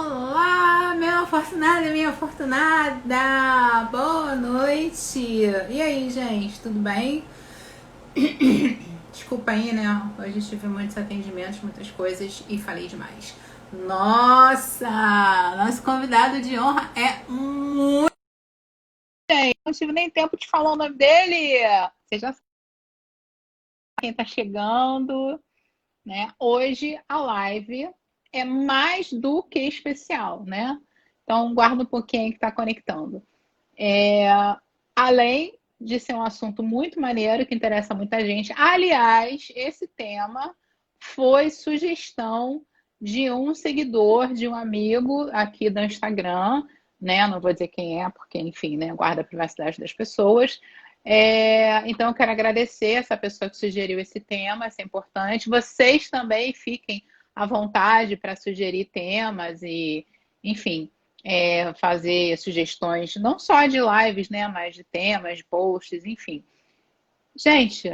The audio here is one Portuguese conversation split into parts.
Olá, meu afortunado e minha afortunada! Boa noite! E aí, gente, tudo bem? Desculpa aí, né? Hoje tive muitos atendimentos, muitas coisas e falei demais. Nossa! Nosso convidado de honra é muito. Não tive nem tempo de falar o nome dele! Você já sabe quem tá chegando, né? Hoje a live é mais do que especial, né? Então guarda um pouquinho aí que está conectando. Além de ser um assunto muito maneiro que interessa muita gente. Aliás, esse tema foi sugestão de um seguidor, de um amigo aqui do Instagram, né? Não vou dizer quem é, porque, enfim, né? Guarda a privacidade das pessoas. Então, eu quero agradecer essa pessoa que sugeriu esse tema, isso é importante. Vocês também fiquem à vontade para sugerir temas e, enfim, fazer sugestões, não só de lives, né, mas de temas, de posts, enfim. Gente,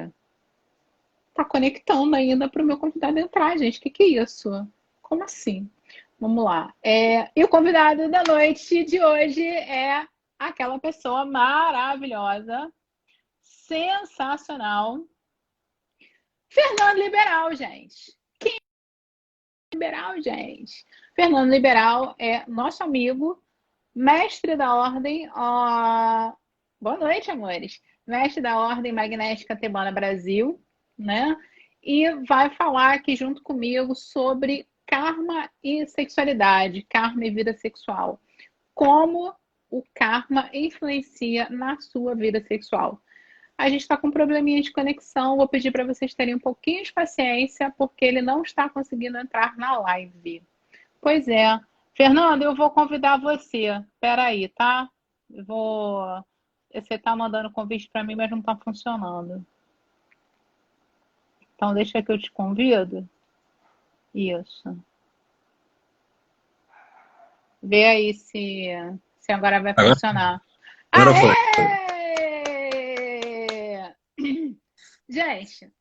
tá conectando ainda para o meu convidado entrar, gente. O que é isso? Como assim? Vamos lá. E o convidado da noite de hoje é aquela pessoa maravilhosa, sensacional, Fernando Liberal, gente. Liberal, gente. Fernando Liberal é nosso amigo, mestre da ordem. Boa noite, amores. Mestre da Ordem Magnética Tebana Brasil, né? E vai falar aqui junto comigo sobre karma e sexualidade, karma e vida sexual. Como o karma influencia na sua vida sexual. A gente está com um probleminha de conexão. Vou pedir para vocês terem um pouquinho de paciência, porque ele não está conseguindo entrar na live. Pois é. Fernando, eu vou convidar você. Espera aí, tá? Eu vou. Você tá mandando convite para mim, mas não tá funcionando. Então, deixa que eu te convido. Isso. Vê aí se agora vai Agora, funcionar. agora foi. Aê! Gente,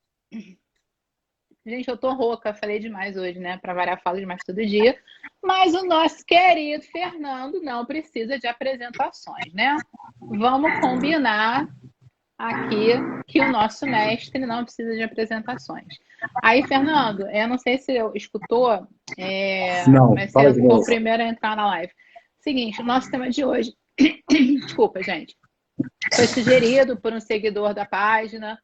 Gente, eu tô rouca, falei demais hoje, né? Para variar, falo demais todo dia. Mas o nosso querido Fernando não precisa de apresentações, né? Vamos combinar aqui que o nosso mestre não precisa de apresentações. Aí, Fernando, eu não sei se eu escutou, Não, mas fala você de foi o novo. primeiro a entrar na live. Seguinte, o nosso tema de hoje, desculpa, gente, foi sugerido por um seguidor da página,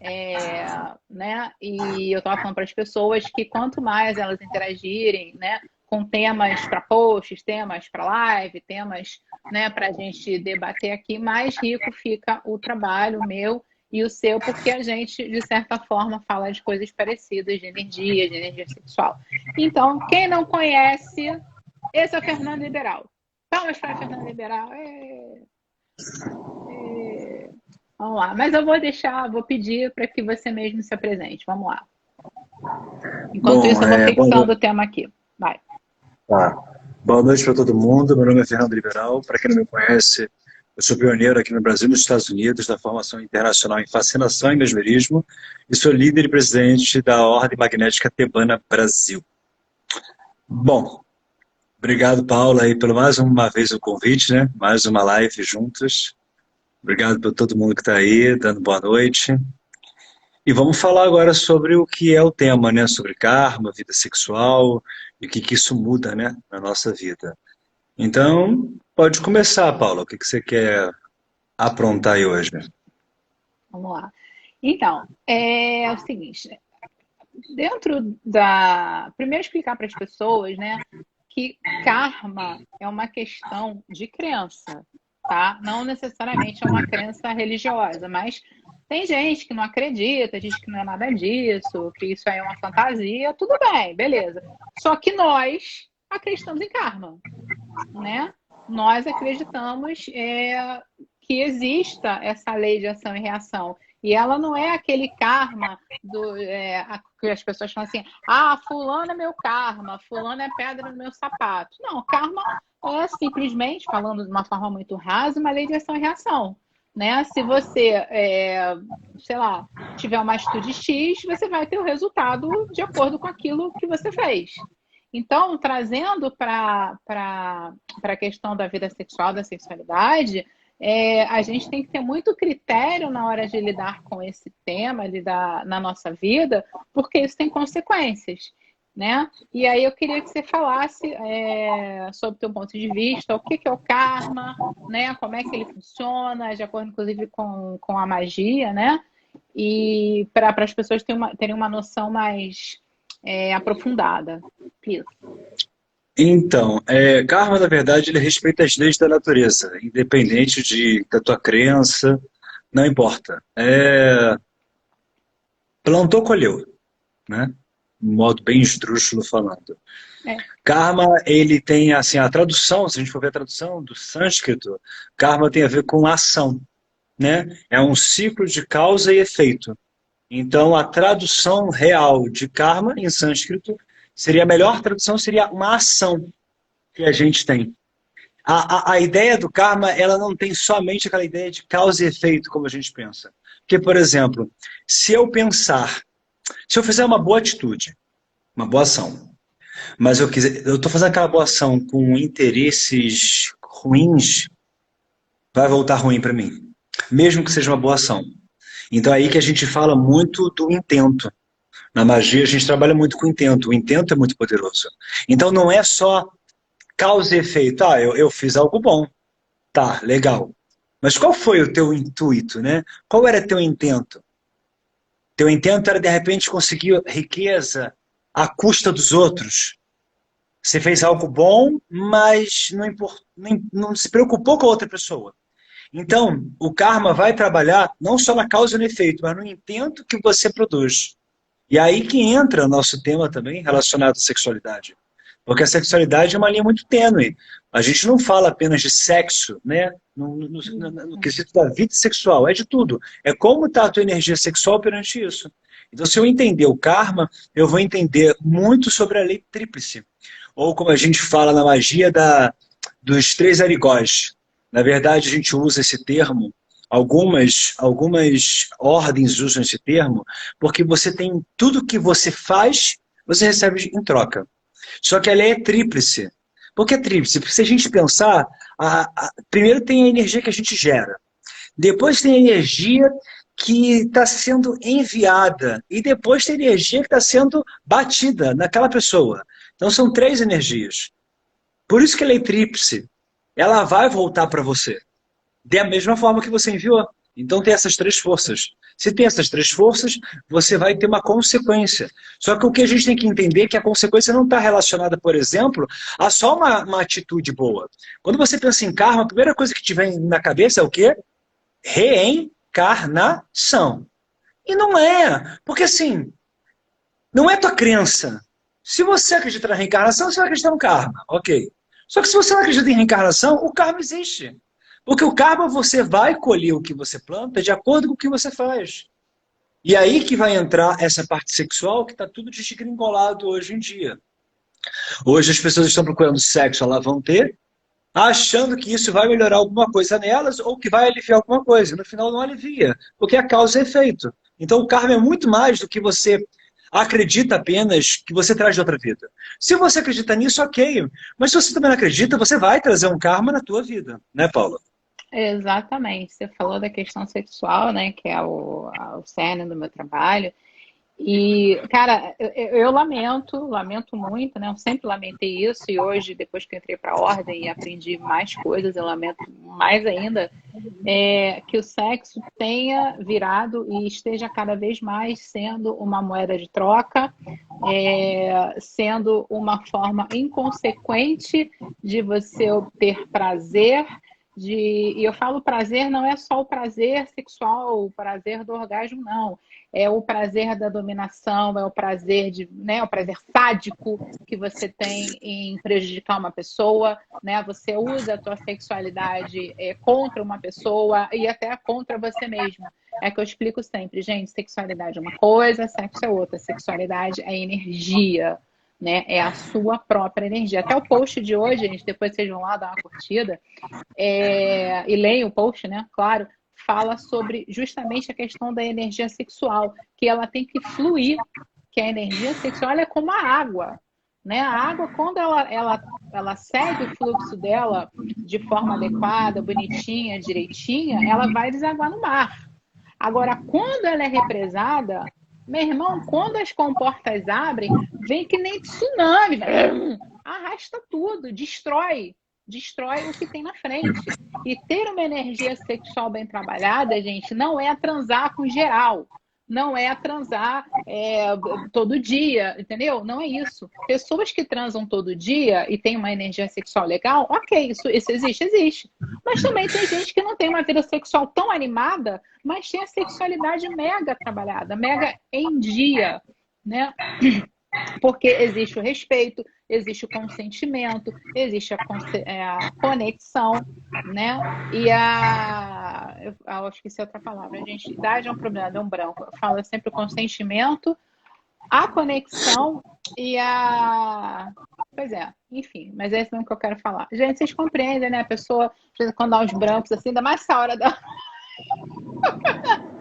é, né? E eu estava falando para as pessoas que quanto mais elas interagirem, né, com temas para posts, temas para live, temas, né, para a gente debater aqui, mais rico fica o trabalho meu e o seu, porque a gente, de certa forma, fala de coisas parecidas, de energia sexual. Então, quem não conhece, esse é o Fernando Liberal. Palmas para Fernando Liberal. Vamos lá. Mas eu vou deixar, vou pedir para que você mesmo se apresente. Vamos lá. Enquanto Bom, isso, eu vou boa fixando o noite. tema aqui. Vai. Tá. Boa noite para todo mundo. Meu nome é Fernando Liberal. Para quem não me conhece, eu sou pioneiro aqui no Brasil e nos Estados Unidos da formação internacional em fascinação e mesmerismo e sou líder e presidente da Ordem Magnética Tebana Brasil. Bom, obrigado, Paula, aí, pelo mais uma vez o convite, né? Mais uma live juntas. Obrigado por todo mundo que está aí, dando boa noite. E vamos falar agora sobre o que é o tema, né? Sobre karma, vida sexual e o que que isso muda, né? Na nossa vida. Então, pode começar, Paula. O que que você quer aprontar aí hoje? Vamos lá. Então, é o seguinte, dentro da. Primeiro explicar para as pessoas, né, que karma é uma questão de crença, tá? Não necessariamente é uma crença religiosa, mas tem gente que não acredita, diz que não é nada disso, que isso aí é uma fantasia, tudo bem, beleza. Só que nós acreditamos em karma, né? Nós acreditamos que exista essa lei de ação e reação. E ela não é aquele karma que as pessoas falam assim: ah, fulano é meu karma, fulano é pedra no meu sapato. Não, karma é simplesmente, falando de uma forma muito rasa, uma lei de ação e reação. Né? Se você, sei lá, tiver uma atitude X, você vai ter o resultado de acordo com aquilo que você fez. Então, trazendo para a questão da vida sexual, da sexualidade, a gente tem que ter muito critério na hora de lidar com esse tema, lidar na nossa vida, porque isso tem consequências, né? E aí eu queria que você falasse sobre o teu ponto de vista, o que é o karma, né? Como é que ele funciona, de acordo, inclusive, com a magia, né? E para as pessoas terem uma noção mais aprofundada. Isso. Então, karma, na verdade, ele respeita as leis da natureza, independente da tua crença, não importa. Plantou, colheu, né? De um modo bem esdrúxulo falando. É. Karma, ele tem, assim, a tradução, se a gente for ver a tradução do sânscrito, karma tem a ver com ação, né? É um ciclo de causa e efeito. Então, a tradução real de karma em sânscrito seria a melhor tradução, seria uma ação que a gente tem. A ideia do karma, ela não tem somente aquela ideia de causa e efeito, como a gente pensa. Porque, por exemplo, se eu fizer uma boa atitude, uma boa ação, mas eu estou fazendo aquela boa ação com interesses ruins, vai voltar ruim para mim, mesmo que seja uma boa ação. Então é aí que a gente fala muito do intento. Na magia a gente trabalha muito com intento. O intento é muito poderoso. Então não é só causa e efeito. Eu fiz algo bom. Tá, legal. Mas qual foi o teu intuito, né? Qual era teu intento? Teu intento era, de repente, conseguir riqueza à custa dos outros. Você fez algo bom, mas não se preocupou com a outra pessoa. Então, o karma vai trabalhar não só na causa e no efeito, mas no intento que você produz. E aí que entra o nosso tema também relacionado à sexualidade. Porque a sexualidade é uma linha muito tênue. A gente não fala apenas de sexo, né? No quesito da vida sexual, é de tudo. É como está a tua energia sexual perante isso. Então, se eu entender o karma, eu vou entender muito sobre a lei tríplice. Ou como a gente fala na magia dos três arigós. Na verdade, a gente usa esse termo, algumas ordens usam esse termo, porque você tem tudo que você faz, você recebe em troca. Só que a lei é tríplice. Por que é tríplice? Porque se a gente pensar, primeiro tem a energia que a gente gera, depois tem a energia que está sendo enviada, e depois tem a energia que está sendo batida naquela pessoa. Então são três energias. Por isso que a lei tríplice, ela vai voltar para você, da mesma forma que você enviou. Então tem essas três forças. Se tem essas três forças, você vai ter uma consequência. Só que o que a gente tem que entender é que a consequência não está relacionada, por exemplo, a só uma atitude boa. Quando você pensa em karma, a primeira coisa que te vem na cabeça é o quê? Reencarnação. E não é. Porque assim, não é tua crença. Se você acredita na reencarnação, você vai acreditar no karma. Ok. Só que se você não acredita em reencarnação, o karma existe. Porque o karma você vai colher o que você planta de acordo com o que você faz. E aí que vai entrar essa parte sexual que está tudo desgringolado hoje em dia. Hoje as pessoas estão procurando sexo, elas vão ter, achando que isso vai melhorar alguma coisa nelas ou que vai aliviar alguma coisa. No final não alivia, porque a causa é efeito. Então o karma é muito mais do que você acredita apenas que você traz de outra vida. Se você acredita nisso, ok. Mas se você também não acredita, você vai trazer um karma na tua vida. Né, Paula? Exatamente. Você falou da questão sexual, né? Que é o cerne do meu trabalho. E, cara, eu lamento muito, né? Eu sempre lamentei isso e hoje, depois que eu entrei para a ordem e aprendi mais coisas, eu lamento mais ainda que o sexo tenha virado e esteja cada vez mais sendo uma moeda de troca, sendo uma forma inconsequente de você obter prazer. E eu falo prazer, não é só o prazer sexual, o prazer do orgasmo, não. É o prazer da dominação, é o prazer o prazer sádico que você tem em prejudicar uma pessoa, né? Você usa a tua sexualidade contra uma pessoa e até contra você mesmo. É que eu explico sempre, gente, sexualidade é uma coisa, sexo é outra. Sexualidade é energia, né? É a sua própria energia. Até o post de hoje, gente, depois vocês vão lá dar uma curtida e leem o post, né? Claro, fala sobre justamente a questão da energia sexual, que ela tem que fluir, que a energia sexual é como a água. né? A água, quando ela segue o fluxo dela de forma adequada, bonitinha, direitinha, ela vai desaguar no mar. Agora, quando ela é represada, meu irmão, quando as comportas abrem, vem que nem tsunami, arrasta tudo, destrói o que tem na frente. E ter uma energia sexual bem trabalhada, gente, não é transar com geral. Não é transar todo dia, entendeu? Não é isso. Pessoas que transam todo dia e têm uma energia sexual legal, ok, isso existe. Mas também tem gente que não tem uma vida sexual tão animada, mas tem a sexualidade mega trabalhada, mega em dia, né? Porque existe o respeito, existe o consentimento, existe a conexão, né? E eu esqueci outra palavra, gente. Idade é um problema, deu um branco. Eu falo sempre o consentimento, a conexão e a... Pois é, enfim, mas é isso mesmo que eu quero falar. Gente, vocês compreendem, né? A pessoa, quando dá uns brancos assim, ainda mais essa hora da...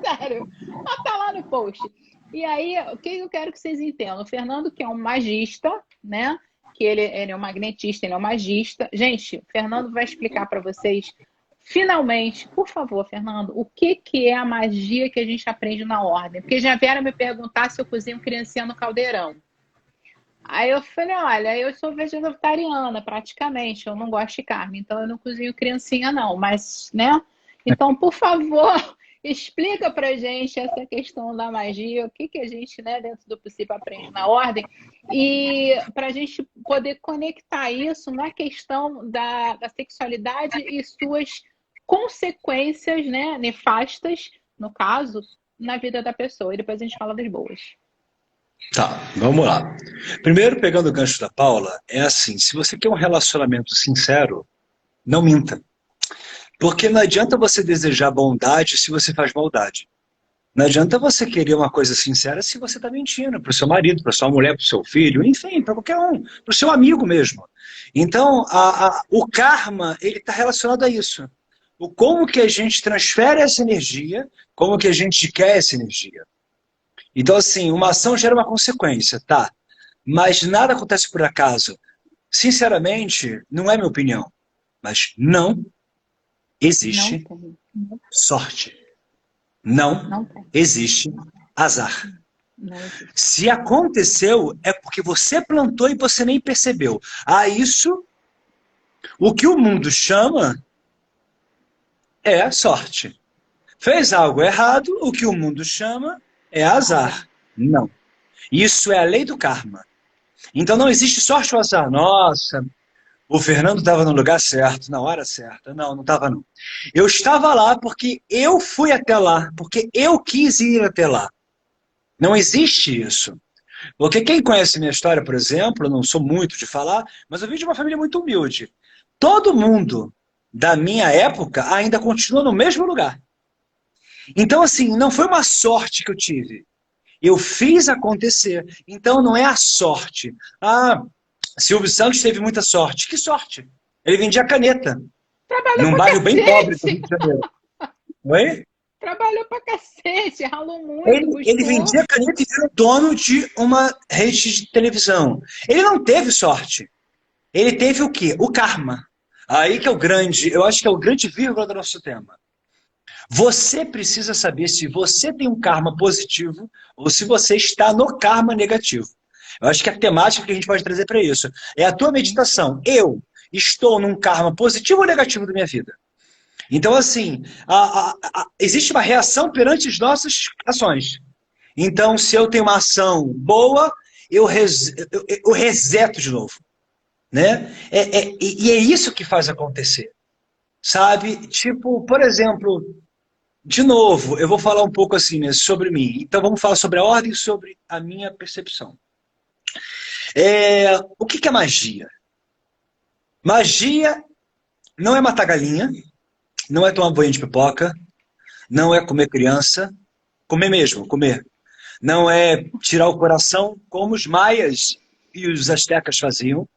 Sério, mas tá lá no post. E aí, o que eu quero que vocês entendam? O Fernando, que é um magista, né? Que ele é um magnetista, ele é um magista. Gente, o Fernando vai explicar para vocês, finalmente, por favor, Fernando, o que é a magia que a gente aprende na ordem? Porque já vieram me perguntar se eu cozinho criancinha no caldeirão. Aí eu falei, olha, eu sou vegetariana, praticamente, eu não gosto de carne, então eu não cozinho criancinha não, mas, né? Então, por favor, explica pra gente essa questão da magia, o que a gente, né, dentro do possível aprende na ordem, e para a gente poder conectar isso na questão da sexualidade e suas consequências, né, nefastas, no caso, na vida da pessoa. E depois a gente fala das boas. Tá, vamos lá. Primeiro, pegando o gancho da Paula, é assim, se você quer um relacionamento sincero, não minta. Porque não adianta você desejar bondade se você faz maldade. Não adianta você querer uma coisa sincera se você está mentindo para o seu marido, para sua mulher, para o seu filho, enfim, para qualquer um, para o seu amigo mesmo. Então, o karma, ele está relacionado a isso. O como que a gente transfere essa energia, como que a gente quer essa energia. Então, assim, uma ação gera uma consequência, tá? Mas nada acontece por acaso. Sinceramente, não é minha opinião, mas não existe sorte. Não existe azar. Se aconteceu, é porque você plantou e você nem percebeu. Isso, o que o mundo chama é sorte. Fez algo errado, o que o mundo chama é azar. Não. Isso é a lei do karma. Então não existe sorte ou azar. Nossa, o Fernando estava no lugar certo, na hora certa. Não, não estava não. Eu estava lá porque eu fui até lá, porque eu quis ir até lá. Não existe isso. Porque quem conhece minha história, por exemplo, eu não sou muito de falar, mas eu vim de uma família muito humilde. Todo mundo da minha época ainda continua no mesmo lugar. Então, assim, não foi uma sorte que eu tive. Eu fiz acontecer. Então, não é a sorte. Silvio Santos teve muita sorte. Que sorte? Ele vendia caneta. Trabalhou num bairro bem pobre do Rio de Janeiro. Oi? Trabalhou pra cacete, ralou muito, Ele vendia caneta e era dono de uma rede de televisão. Ele não teve sorte. Ele teve o quê? O karma. Aí que é o grande, eu acho que é o grande vírgula do nosso tema. Você precisa saber se você tem um karma positivo ou se você está no karma negativo. Eu acho que a temática que a gente pode trazer para isso é a tua meditação. Eu estou num karma positivo ou negativo da minha vida? Então, assim, existe uma reação perante as nossas ações. Então, se eu tenho uma ação boa, eu reseto de novo. Né? E é isso que faz acontecer. Sabe? Tipo, por exemplo, de novo, eu vou falar um pouco assim, né, sobre mim. Então, vamos falar sobre a ordem e sobre a minha percepção. O que é magia? Magia não é matar galinha, não é tomar banho de pipoca, não é comer criança, comer mesmo, comer. Não é tirar o coração como os maias e os astecas faziam.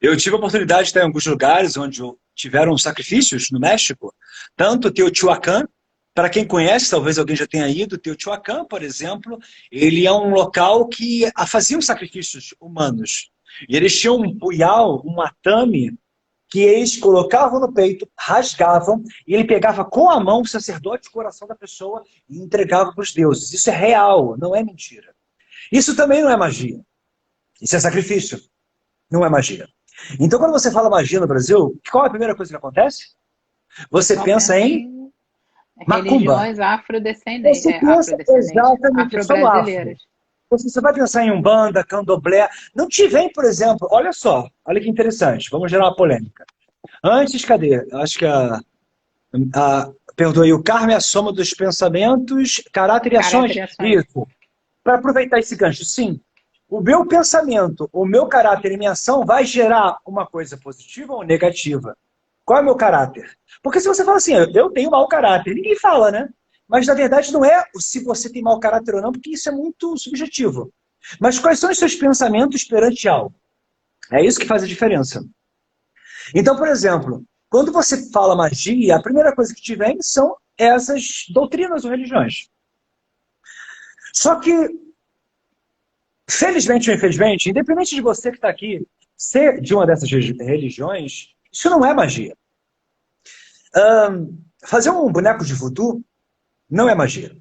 Eu tive a oportunidade de estar em alguns lugares onde tiveram sacrifícios no México, tanto Teotihuacan, para quem conhece, talvez alguém já tenha ido, Teotihuacan, por exemplo, ele é um local que faziam sacrifícios humanos. E eles tinham um punhal, um atame, que eles colocavam no peito, rasgavam, e ele pegava com a mão o sacerdote do coração da pessoa e entregava para os deuses. Isso é real, não é mentira. Isso também não é magia. Isso é sacrifício, não é magia. Então, quando você fala magia no Brasil, qual é a primeira coisa que acontece? Você pensa em macumba. Religiões afrodescendentes, Você pensa exatamente, eu sou afro. afro-brasileiras. Você vai pensar em Umbanda, Candomblé. Não te vem, por exemplo, olha só, olha que interessante, vamos gerar uma polêmica. Antes, cadê? Acho que perdoe, o karma é a soma dos pensamentos, caráter e ações. Isso. Para aproveitar esse gancho, sim. O meu pensamento, o meu caráter e minha ação vai gerar uma coisa positiva ou negativa? Qual é o meu caráter? Porque se você fala assim, eu tenho mau caráter, ninguém fala, né? Mas na verdade não é se você tem mau caráter ou não, porque isso é muito subjetivo. Mas quais são os seus pensamentos perante algo? É isso que faz a diferença. Então, por exemplo, quando você fala magia, a primeira coisa que te vem são essas doutrinas ou religiões. Só que, felizmente ou infelizmente, independente de você que está aqui ser de uma dessas religiões, isso não é magia. Fazer um boneco de voodoo não é magia.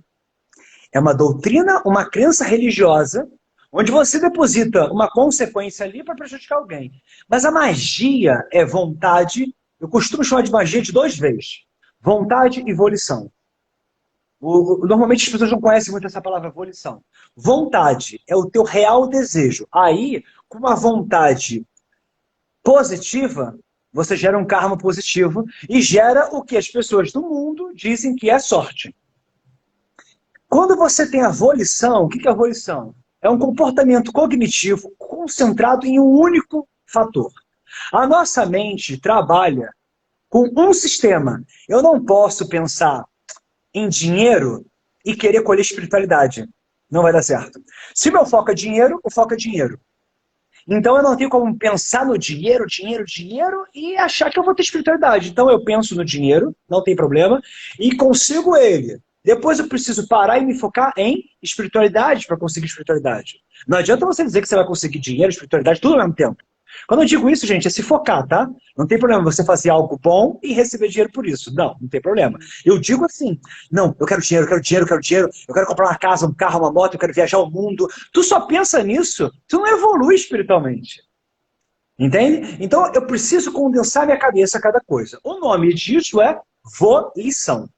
É uma doutrina, uma crença religiosa, onde você deposita uma consequência ali para prejudicar alguém. Mas a magia é vontade, eu costumo chamar de magia de 2 vezes. Vontade e volição. Normalmente as pessoas não conhecem muito essa palavra volição. Vontade é o teu real desejo. Aí, com uma vontade positiva, você gera um karma positivo e gera o que as pessoas do mundo dizem que é sorte. Quando você tem a volição, o que é a volição? É um comportamento cognitivo concentrado em um único fator. A nossa mente trabalha com um sistema. Eu não posso pensar em dinheiro e querer colher espiritualidade. Não vai dar certo. Se meu foco é dinheiro, o foco é dinheiro. Então eu não tenho como pensar no dinheiro, dinheiro, dinheiro e achar que eu vou ter espiritualidade. Então eu penso no dinheiro, não tem problema, e consigo ele. Depois eu preciso parar e me focar em espiritualidade para conseguir espiritualidade. Não adianta você dizer que você vai conseguir dinheiro, espiritualidade, tudo ao mesmo tempo. Quando eu digo isso, gente, é se focar, tá? Não tem problema você fazer algo bom e receber dinheiro por isso. Não, não tem problema. Eu digo assim, não, eu quero dinheiro, eu quero dinheiro, eu quero dinheiro, eu quero comprar uma casa, um carro, uma moto, eu quero viajar o mundo. Tu só pensa nisso, tu não evolui espiritualmente. Entende? Então eu preciso condensar minha cabeça a cada coisa. O nome disso é volição.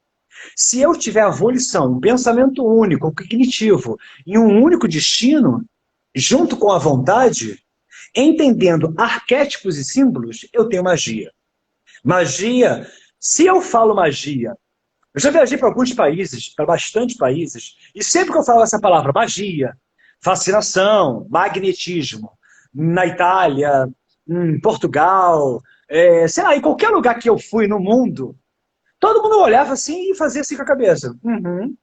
Se eu tiver a volição, um pensamento único, um cognitivo, e um único destino, junto com a vontade, entendendo arquétipos e símbolos, eu tenho magia. Magia, se eu falo magia, eu já viajei para alguns países, para bastante países, e sempre que eu falo essa palavra, magia, fascinação, magnetismo, na Itália, em Portugal, sei lá, em qualquer lugar que eu fui no mundo, todo mundo olhava assim e fazia assim com a cabeça. Uhum.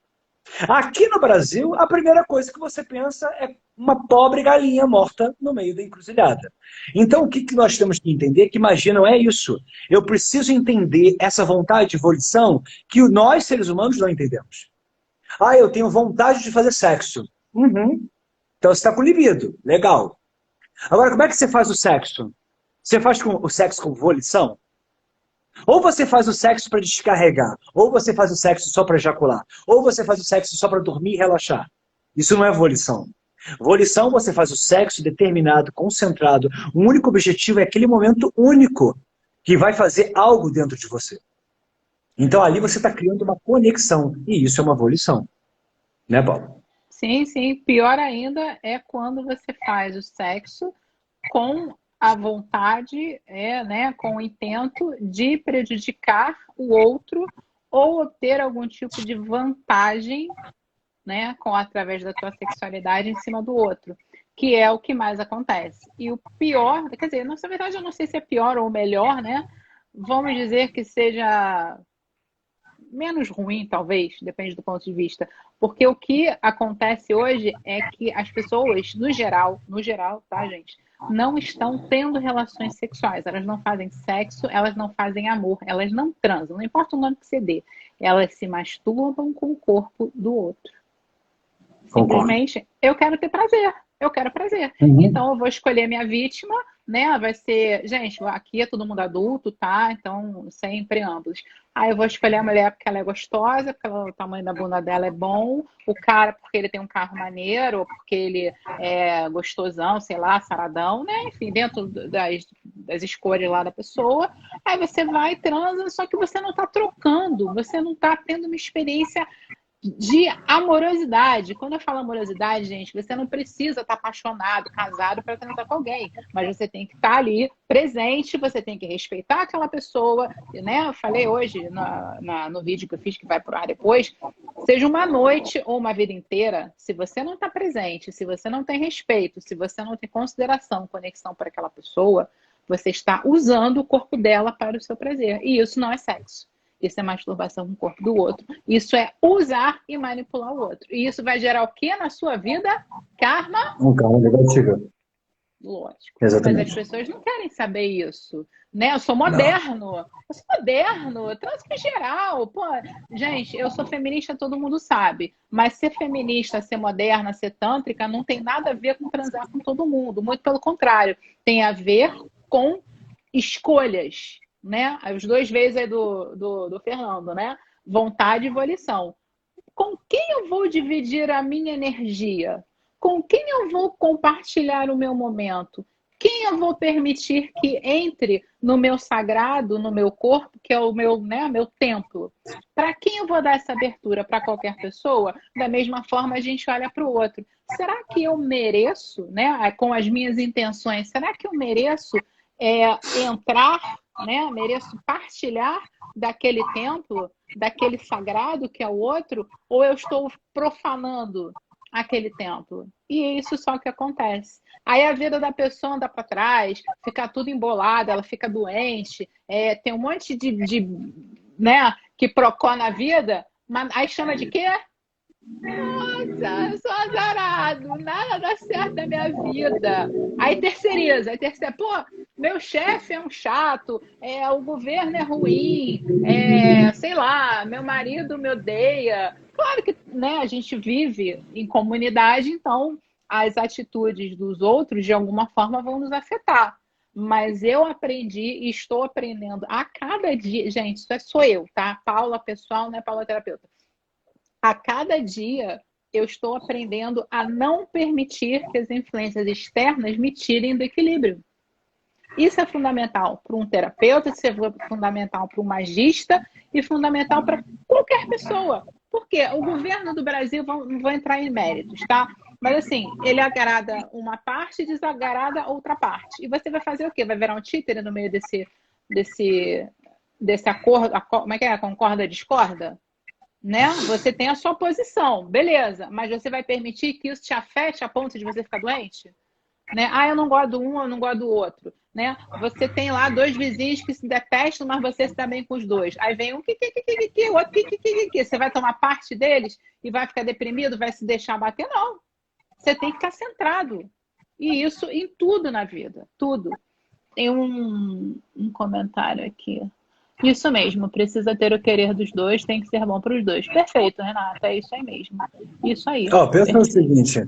Aqui no Brasil, a primeira coisa que você pensa é uma pobre galinha morta no meio da encruzilhada. Então, o que nós temos que entender? Que magia não é isso. Eu preciso entender essa vontade de volição que nós, seres humanos, não entendemos. Ah, eu tenho vontade de fazer sexo. Uhum. Então, você está com libido. Legal. Agora, como é que você faz o sexo? Você faz o sexo com volição? Ou você faz o sexo para descarregar, ou você faz o sexo só para ejacular, ou você faz o sexo só para dormir e relaxar. Isso não é volição. Volição, você faz o sexo determinado, concentrado. O único objetivo é aquele momento único que vai fazer algo dentro de você. Então ali você está criando uma conexão. E isso é uma volição. Né, Paulo? Sim, sim. Pior ainda é quando você faz o sexo com a vontade, né, com o intento de prejudicar o outro ou obter algum tipo de vantagem, né, através da tua sexualidade em cima do outro, que é o que mais acontece. E o pior, quer dizer, na verdade eu não sei se é pior ou melhor, né? Vamos dizer que seja menos ruim, talvez, depende do ponto de vista. Porque o que acontece hoje é que as pessoas, no geral, tá, gente, não estão tendo relações sexuais. Elas não fazem sexo, elas não fazem amor, elas não transam. Não importa o nome que você dê. Elas se masturbam com o corpo do outro. Concordo. Simplesmente, eu quero ter prazer. Eu quero prazer. Uhum. Então, eu vou escolher minha vítima, né? Vai ser, gente, aqui é todo mundo adulto, tá? Então, sem preâmbulos. Aí eu vou escolher a mulher porque ela é gostosa, porque o tamanho da bunda dela é bom, o cara porque ele tem um carro maneiro, ou porque ele é gostosão, sei lá, saradão, né? Enfim, dentro das escolhas lá da pessoa. Aí você vai, transa, só que você não tá trocando, você não tá tendo uma experiência de amorosidade. Quando eu falo amorosidade, gente, você não precisa estar apaixonado, casado para transar com alguém, mas você tem que estar ali presente, você tem que respeitar aquela pessoa, né? Eu falei hoje no vídeo que eu fiz, que vai pro ar depois, seja uma noite ou uma vida inteira, se você não está presente, se você não tem respeito, se você não tem consideração, conexão para aquela pessoa, você está usando o corpo dela para o seu prazer. E isso não é sexo. Isso é masturbação com o corpo do outro. Isso é usar e manipular o outro. E isso vai gerar o que na sua vida? Karma? Um karma negativo. Lógico. Exatamente. Mas as pessoas não querem saber isso. Né? Eu sou Não. moderno. Eu sou moderno. Trans em geral. Pô, gente, eu sou feminista, todo mundo sabe. Mas ser feminista, ser moderna, ser tântrica, não tem nada a ver com transar com todo mundo. Muito pelo contrário. Tem a ver com escolhas. Né? Os dois vezes aí do Fernando, né? Vontade e volição. Com quem eu vou dividir a minha energia? Com quem eu vou compartilhar o meu momento? Quem eu vou permitir que entre no meu sagrado, no meu corpo, que é o meu, né, meu templo? Para quem eu vou dar essa abertura? Para qualquer pessoa? Da mesma forma, a gente olha para o outro. Será que eu mereço, né, com as minhas intenções, será que eu mereço entrar, né? Mereço partilhar daquele templo, daquele sagrado que é o outro, ou eu estou profanando aquele templo? E é isso só que acontece. Aí a vida da pessoa anda para trás, fica tudo embolado, ela fica doente, tem um monte né, que procura na vida, mas aí chama de quê? Nossa, eu sou azarado, nada dá certo na minha vida. Aí terceiriza, pô, meu chefe é um chato, o governo é ruim, sei lá, meu marido me odeia. Claro que, né, a gente vive em comunidade, então as atitudes dos outros de alguma forma vão nos afetar. Mas eu aprendi e estou aprendendo a cada dia, gente, isso sou eu, tá? Paula pessoal, né, Paula terapeuta. A cada dia eu estou aprendendo a não permitir que as influências externas me tirem do equilíbrio. Isso é fundamental para um terapeuta, isso é fundamental para um magista e fundamental para qualquer pessoa. Porque o governo do Brasil, não vou entrar em méritos, tá? Mas assim, ele agrada uma parte e desagrada outra parte. E você vai fazer o quê? Vai virar um títere no meio desse acordo? Como é que é? Concorda, discorda? Né? Você tem a sua posição, beleza, mas você vai permitir que isso te afete a ponto de você ficar doente? Né? Ah, eu não gosto de um, eu não gosto do outro. Né? Você tem lá dois vizinhos que se detestam, mas você se dá bem com os dois. Aí vem um o outro que. Você vai tomar parte deles e vai ficar deprimido, vai se deixar bater? Não. Você tem que estar centrado. E isso em tudo na vida, tudo. Tem um comentário aqui. Isso mesmo, precisa ter o querer dos dois, tem que ser bom para os dois. Perfeito, Renata, é isso aí mesmo. Isso aí. Pensa no seguinte,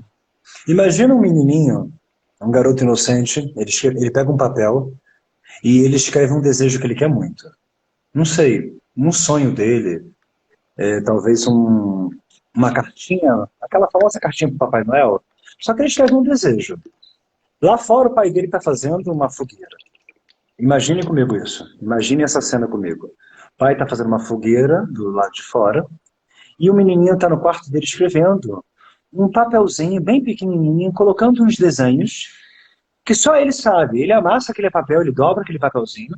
imagina um menininho, um garoto inocente, ele pega um papel e ele escreve um desejo que ele quer muito. Não sei, um sonho dele, talvez uma cartinha, aquela famosa cartinha para o Papai Noel, só que ele escreve um desejo. Lá fora o pai dele está fazendo uma fogueira. Imagine comigo isso. Imagine essa cena comigo. O pai está fazendo uma fogueira do lado de fora e o menininho está no quarto dele escrevendo um papelzinho bem pequenininho, colocando uns desenhos que só ele sabe. Ele amassa aquele papel, ele dobra aquele papelzinho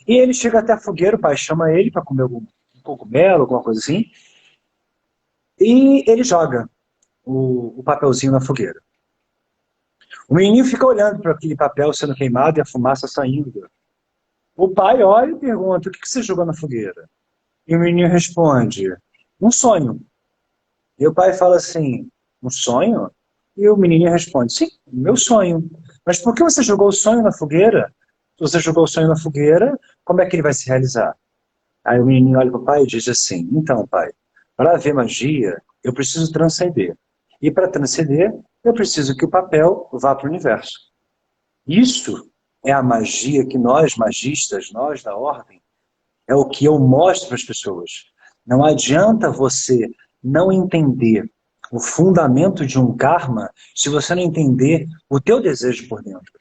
e ele chega até a fogueira, o pai chama ele para comer um cogumelo, alguma coisa assim, e ele joga o papelzinho na fogueira. O menininho fica olhando para aquele papel sendo queimado e a fumaça saindo. O pai olha e pergunta, o que você jogou na fogueira? E o menino responde, um sonho. E o pai fala assim, um sonho? E o menininho responde, sim, meu sonho. Mas por que você jogou o sonho na fogueira? Se você jogou o sonho na fogueira, como é que ele vai se realizar? Aí o menininho olha para o pai e diz assim, então pai, para haver magia, eu preciso transcender. E para transcender, eu preciso que o papel vá para o universo. Isso é a magia que nós, magistas, nós da ordem, é o que eu mostro para as pessoas. Não adianta você não entender o fundamento de um karma se você não entender o teu desejo por dentro.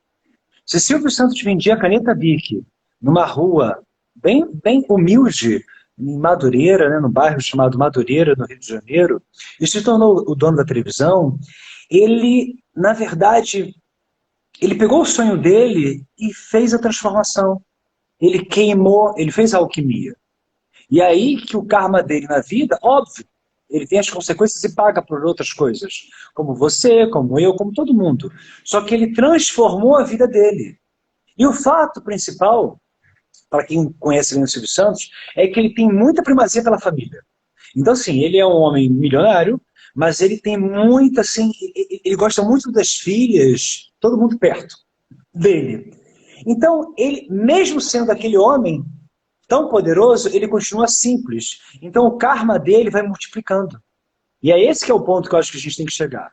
Se Silvio Santos vendia caneta Bic numa rua bem humilde, em Madureira, né, no bairro chamado Madureira, no Rio de Janeiro, e se tornou o dono da televisão, ele, na verdade, ele pegou o sonho dele e fez a transformação. Ele queimou, ele fez a alquimia. E aí que o karma dele na vida, óbvio, ele tem as consequências e paga por outras coisas. Como você, como eu, como todo mundo. Só que ele transformou a vida dele. E o fato principal, para quem conhece o Silvio Santos, é que ele tem muita primazia pela família. Então, assim, ele é um homem milionário, mas ele tem muita, assim, ele gosta muito das filhas, todo mundo perto dele. Então, ele, mesmo sendo aquele homem tão poderoso, ele continua simples. Então, o karma dele vai multiplicando. E é esse que é o ponto que eu acho que a gente tem que chegar.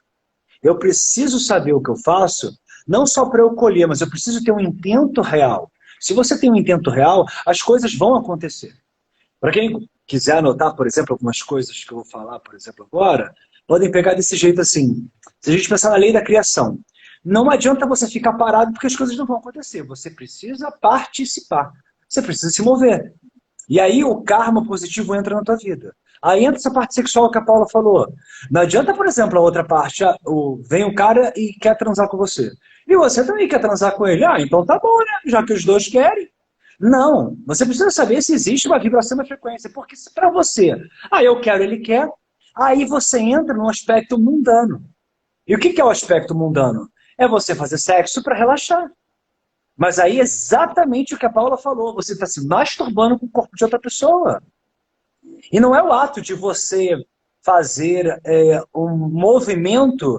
Eu preciso saber o que eu faço, não só para eu colher, mas eu preciso ter um intento real. Se você tem um intento real, as coisas vão acontecer. Para quem quiser anotar, por exemplo, algumas coisas que eu vou falar, por exemplo, agora, podem pegar desse jeito assim. Se a gente pensar na lei da criação, não adianta você ficar parado porque as coisas não vão acontecer. Você precisa participar. Você precisa se mover. E aí o karma positivo entra na tua vida. Aí entra essa parte sexual que a Paula falou. Não adianta, por exemplo, a outra parte, vem um cara e quer transar com você. E você também quer transar com ele. Ah, então tá bom, né? Já que os dois querem. Não, você precisa saber se existe uma vibração e uma frequência. Porque se para você, eu quero, ele quer, aí você entra num aspecto mundano. E o que é o aspecto mundano? É você fazer sexo para relaxar. Mas aí é exatamente o que a Paula falou. Você está se masturbando com o corpo de outra pessoa. E não é o ato de você fazer um movimento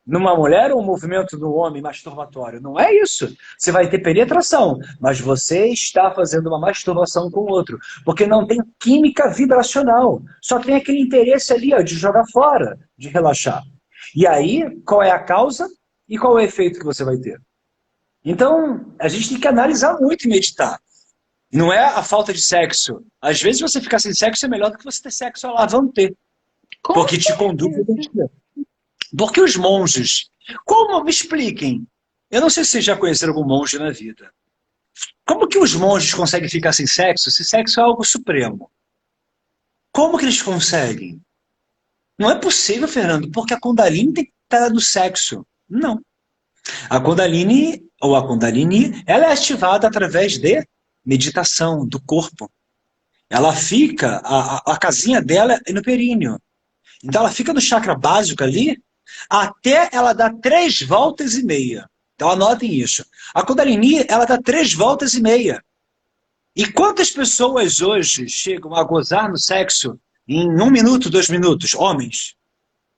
numa mulher ou um movimento no homem masturbatório. Não é isso. Você vai ter penetração, mas você está fazendo uma masturbação com o outro. Porque não tem química vibracional. Só tem aquele interesse ali de jogar fora, de relaxar. E aí, qual é a causa e qual é o efeito que você vai ter? Então, a gente tem que analisar muito e meditar. Não é a falta de sexo. Às vezes você ficar sem sexo é melhor do que você ter sexo lá, vão ter. Porque te conduz a identidade. Porque os monges, como me expliquem? Eu não sei se vocês já conheceram algum monge na vida. Como que os monges conseguem ficar sem sexo se sexo é algo supremo? Como que eles conseguem? Não é possível, Fernando, porque a Kundalini tem que estar no sexo. Não. A Kundalini, ou a Kundalini, ela é ativada através de meditação do corpo. Ela fica, a casinha dela é no períneo. Então ela fica no chakra básico ali, até ela dar 3 voltas e meia. Então anotem isso. A Kundalini, ela dá 3 voltas e meia. E quantas pessoas hoje chegam a gozar no sexo em 1 minuto, 2 minutos? Homens.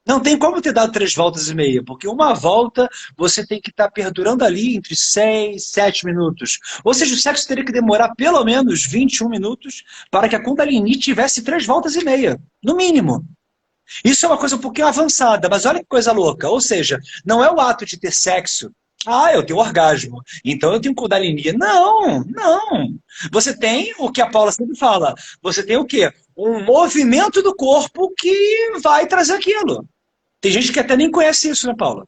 Não tem como ter dado 3 voltas e meia, porque uma volta você tem que estar perdurando ali entre 6, 7 minutos. Ou seja, o sexo teria que demorar pelo menos 21 minutos para que a Kundalini tivesse 3 voltas e meia, no mínimo. Isso é uma coisa um pouquinho avançada, mas olha que coisa louca. Ou seja, não é o ato de ter sexo. Eu tenho orgasmo, então eu tenho Kundalini. Não, não. Você tem o que a Paula sempre fala. Você tem o quê? Um movimento do corpo que vai trazer aquilo. Tem gente que até nem conhece isso, né, Paula?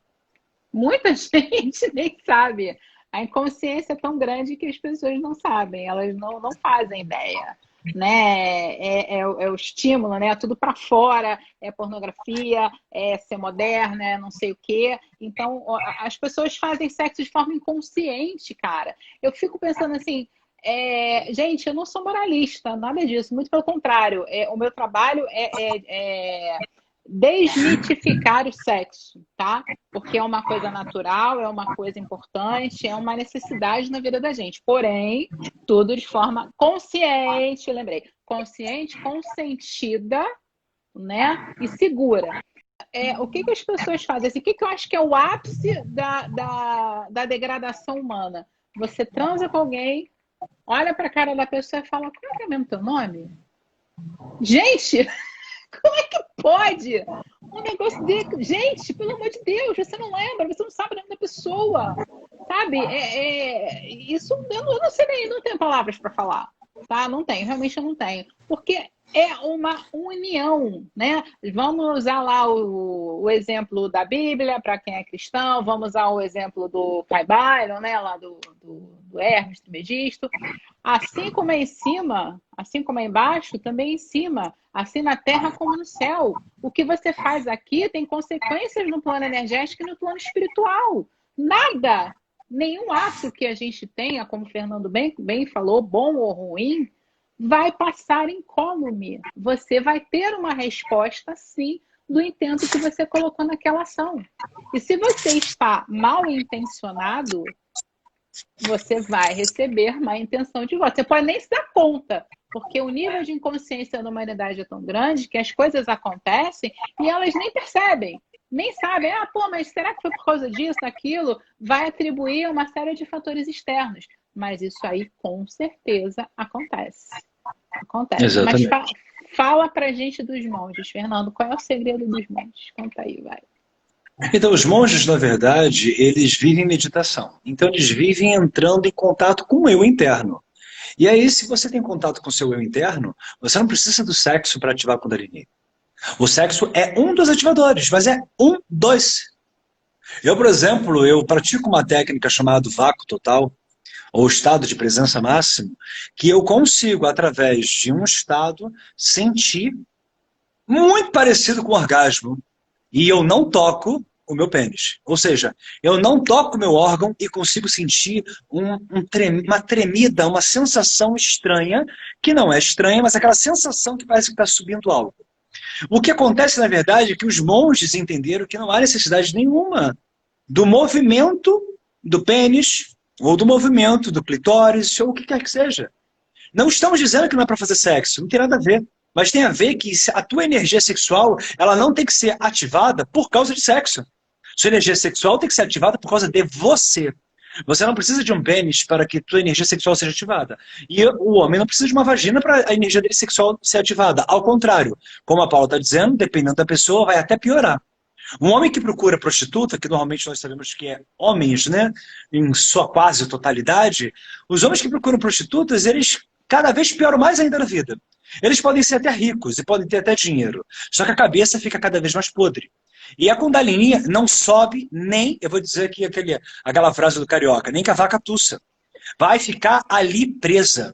Muita gente nem sabe. A inconsciência é tão grande que as pessoas não sabem, elas não fazem ideia. Né? É o estímulo, né? Tudo para fora, é pornografia, é ser moderna, é não sei o quê. Então, as pessoas fazem sexo de forma inconsciente, cara. Eu fico pensando assim, gente, eu não sou moralista, nada disso, muito pelo contrário. O meu trabalho é desmitificar o sexo, tá? Porque é uma coisa natural, é uma coisa importante, é uma necessidade na vida da gente. Porém, tudo de forma consciente, lembrei, consciente, consentida, né? E segura. O que as pessoas fazem? Assim, o que eu acho que é o ápice da degradação humana? Você transa com alguém, olha para a cara da pessoa e fala, qual é mesmo teu nome? Gente, como é que pode? um negócio de... Gente, pelo amor de Deus, você não lembra, você não sabe o nome da pessoa, sabe? Isso eu não sei nem, não tenho palavras para falar, tá? Não tenho, realmente eu não tenho. Porque é uma união, né? Vamos usar lá o exemplo da Bíblia para quem é cristão, vamos usar o exemplo do Pai Byron, né? Lá do Hermes Trismegisto. Assim como é em cima, assim como é embaixo, também é em cima. Assim na terra como no céu. O que você faz aqui tem consequências no plano energético e no plano espiritual. Nada, nenhum ato que a gente tenha, como o Fernando bem falou, bom ou ruim, vai passar incólume. Você vai ter uma resposta, sim, do intento que você colocou naquela ação. E se você está mal intencionado, você vai receber má intenção de volta. Você pode nem se dar conta, porque o nível de inconsciência da humanidade é tão grande que as coisas acontecem e elas nem percebem, nem sabem. Ah, pô, mas será que foi por causa disso, daquilo? Vai atribuir uma série de fatores externos. Mas isso aí, com certeza, acontece. Acontece. Exatamente. Mas fala pra gente dos monges, Fernando. Qual é o segredo dos monges? Conta aí, vai. Então, os monges, na verdade, eles vivem meditação. Então, eles vivem entrando em contato com o eu interno. E aí, se você tem contato com o seu eu interno, você não precisa do sexo para ativar a Kundalini. O sexo é um dos ativadores, mas é um dos. Eu, por exemplo, eu pratico uma técnica chamada vácuo total, ou estado de presença máximo, que eu consigo, através de um estado, sentir muito parecido com o orgasmo. E eu não toco o meu pênis. Ou seja, eu não toco o meu órgão e consigo sentir uma tremida, uma sensação estranha, que não é estranha, mas aquela sensação que parece que está subindo algo. O que acontece, na verdade, é que os monges entenderam que não há necessidade nenhuma do movimento do pênis, ou do movimento do clitóris, ou o que quer que seja. Não estamos dizendo que não é para fazer sexo, não tem nada a ver. Mas tem a ver que a tua energia sexual, ela não tem que ser ativada por causa de sexo. Sua energia sexual tem que ser ativada por causa de você. Você não precisa de um pênis para que tua energia sexual seja ativada. E o homem não precisa de uma vagina para a energia dele sexual ser ativada. Ao contrário, como a Paula está dizendo, dependendo da pessoa, vai até piorar. Um homem que procura prostituta, que normalmente nós sabemos que é homens, né, em sua quase totalidade, os homens que procuram prostitutas, eles cada vez pioram mais ainda na vida. Eles podem ser até ricos e podem ter até dinheiro, só que a cabeça fica cada vez mais podre. E a Kundalini não sobe nem, eu vou dizer aqui aquela frase do carioca, nem que a vaca tussa. Vai ficar ali presa.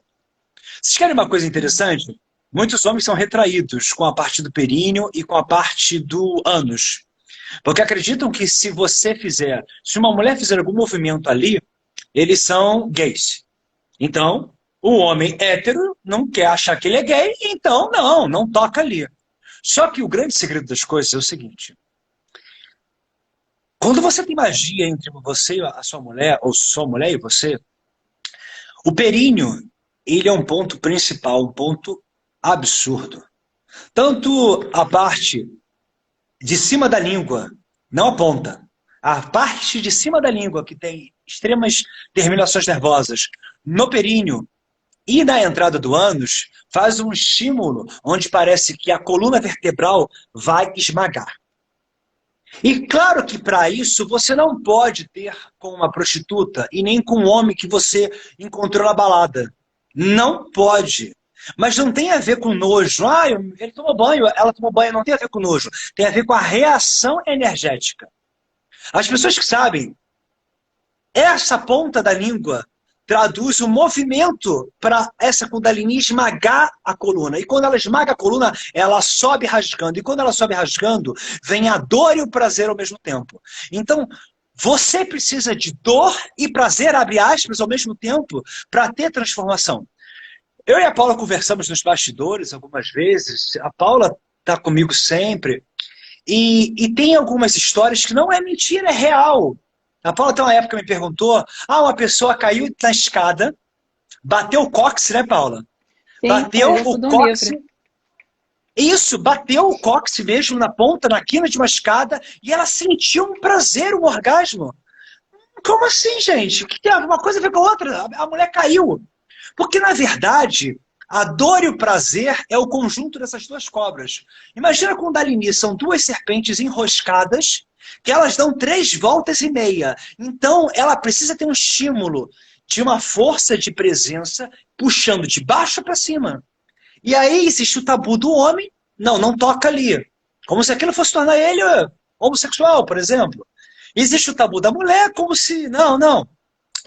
Vocês querem uma coisa interessante? Muitos homens são retraídos com a parte do períneo e com a parte do ânus. Porque acreditam que se uma mulher fizer algum movimento ali, eles são gays. Então, o homem hétero não quer achar que ele é gay, então não toca ali. Só que o grande segredo das coisas é o seguinte. Quando você tem magia entre você e a sua mulher, ou sua mulher e você, o períneo, ele é um ponto principal, um ponto absurdo. Tanto a parte de cima da língua, não a ponta, a parte de cima da língua, que tem extremas terminações nervosas, no períneo e na entrada do ânus, faz um estímulo onde parece que a coluna vertebral vai esmagar. E claro que para isso você não pode ter com uma prostituta e nem com um homem que você encontrou na balada. Não pode. Mas não tem a ver com nojo. Ah, ele tomou banho, ela tomou banho, não tem a ver com nojo. Tem a ver com a reação energética. As pessoas que sabem, essa ponta da língua traduz o movimento para essa Kundalini esmagar a coluna. E quando ela esmaga a coluna, ela sobe rasgando. E quando ela sobe rasgando, vem a dor e o prazer ao mesmo tempo. Então, você precisa de dor e prazer, abre aspas, ao mesmo tempo, para ter transformação. Eu e a Paula conversamos nos bastidores algumas vezes. A Paula está comigo sempre. E tem algumas histórias que não é mentira, é real. A Paula tem uma época me perguntou, uma pessoa caiu na escada, bateu o cóccix, né, Paula? Sim, bateu o cóccix. Isso, bateu o cóccix mesmo na ponta, na quina de uma escada, e ela sentiu um prazer, um orgasmo. Como assim, gente? O que tem uma coisa a ver com a outra? A mulher caiu. Porque, na verdade, A dor e o prazer é o conjunto dessas duas cobras. Imagina a Kundalini, são duas serpentes enroscadas, que elas dão 3 voltas e meia. Então, ela precisa ter um estímulo de uma força de presença puxando de baixo para cima. E aí existe o tabu do homem, não toca ali. Como se aquilo fosse tornar ele homossexual, por exemplo. Existe o tabu da mulher, como se, não,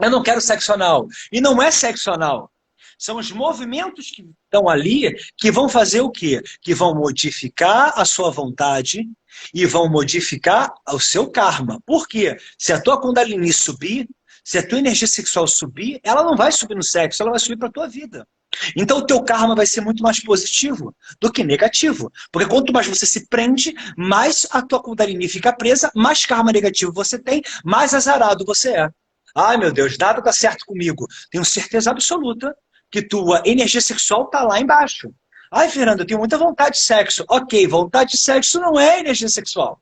eu não quero sexo anal. E não é sexo anal. São os movimentos que estão ali que vão fazer o quê? Que vão modificar a sua vontade e vão modificar o seu karma. Por quê? Se a tua Kundalini subir, se a tua energia sexual subir, ela não vai subir no sexo, ela vai subir para a tua vida. Então o teu karma vai ser muito mais positivo do que negativo. Porque quanto mais você se prende, mais a tua Kundalini fica presa, mais karma negativo você tem, mais azarado você é. Ai meu Deus, nada dá certo comigo. Tenho certeza absoluta que tua energia sexual está lá embaixo. Ai, Fernando, eu tenho muita vontade de sexo. Ok, vontade de sexo não é energia sexual.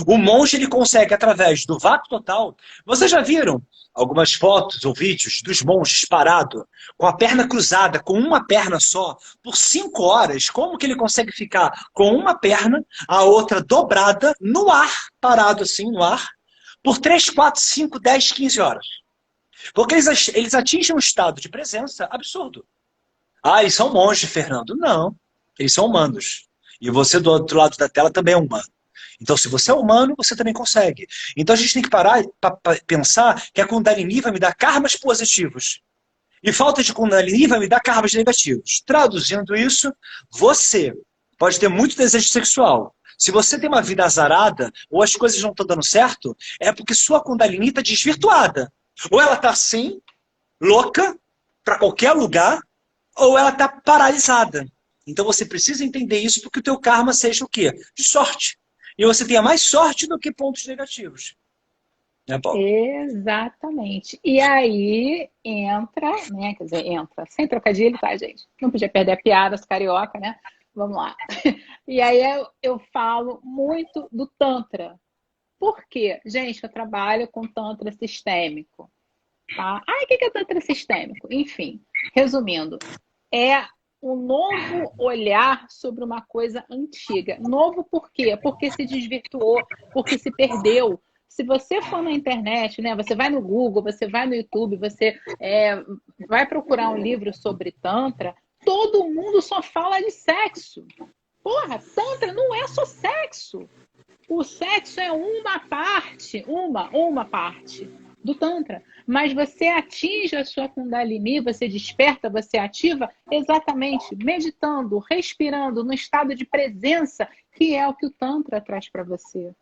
O monge, ele consegue, através do vácuo total... Vocês já viram algumas fotos ou vídeos dos monges parados, com a perna cruzada, com uma perna só, por 5 horas? Como que ele consegue ficar com uma perna, a outra dobrada, no ar, parado assim, no ar, por 3, 4, 5, 10, 15 horas? Porque eles atingem um estado de presença absurdo. Ah, eles são monges, Fernando. Não, eles são humanos. E você do outro lado da tela também é humano. Então, se você é humano, você também consegue. Então, a gente tem que parar para pensar que a Kundalini vai me dar karmas positivos. E falta de Kundalini vai me dar karmas negativos. Traduzindo isso, você pode ter muito desejo sexual. Se você tem uma vida azarada, ou as coisas não estão dando certo, é porque sua Kundalini está desvirtuada. Ou ela está assim, louca, para qualquer lugar, ou ela está paralisada. Então você precisa entender isso para que o teu karma seja o quê? De sorte. E você tenha mais sorte do que pontos negativos. Né, Paulo? Exatamente. E aí entra, né? Quer dizer, entra, sem trocadilho, tá, gente? Não podia perder a piada, os carioca, né? Vamos lá. E aí eu falo muito do Tantra. Por quê? Gente, eu trabalho com Tantra sistêmico. Tá? Ah, o que é Tantra sistêmico? Enfim, resumindo, é um novo olhar sobre uma coisa antiga. Novo por quê? Porque se desvirtuou, porque se perdeu. Se você for na internet, né, você vai no Google, você vai no YouTube, você vai procurar um livro sobre Tantra, todo mundo só fala de sexo. Porra, Tantra não é só sexo. O sexo é uma parte, uma parte do Tantra. Mas você atinge a sua Kundalini, você desperta, você ativa exatamente meditando, respirando, no estado de presença, que é o que o Tantra traz para você.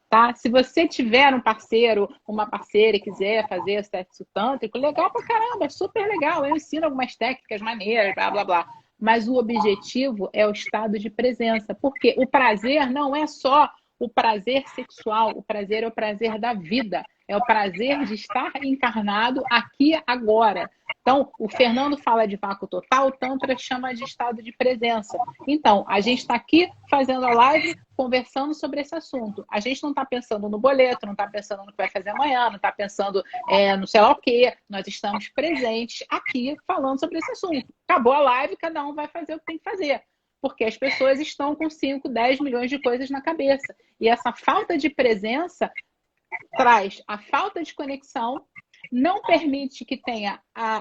Tá? Se você tiver um parceiro, uma parceira e quiser fazer sexo tântrico, legal pra caramba, super legal. Eu ensino algumas técnicas maneiras, blá, blá, blá. Mas o objetivo é o estado de presença. Porque o prazer não é só o prazer sexual, o prazer é o prazer da vida. É o prazer de estar encarnado aqui agora. Então, o Fernando fala de vácuo total, o Tantra chama de estado de presença. Então, a gente está aqui fazendo a live, conversando sobre esse assunto. A gente não está pensando no boleto, não está pensando no que vai fazer amanhã, não está pensando no sei lá o quê. Nós estamos presentes aqui falando sobre esse assunto. Acabou a live, cada um vai fazer o que tem que fazer. Porque as pessoas estão com 5, 10 milhões de coisas na cabeça. E essa falta de presença traz a falta de conexão, não permite que tenha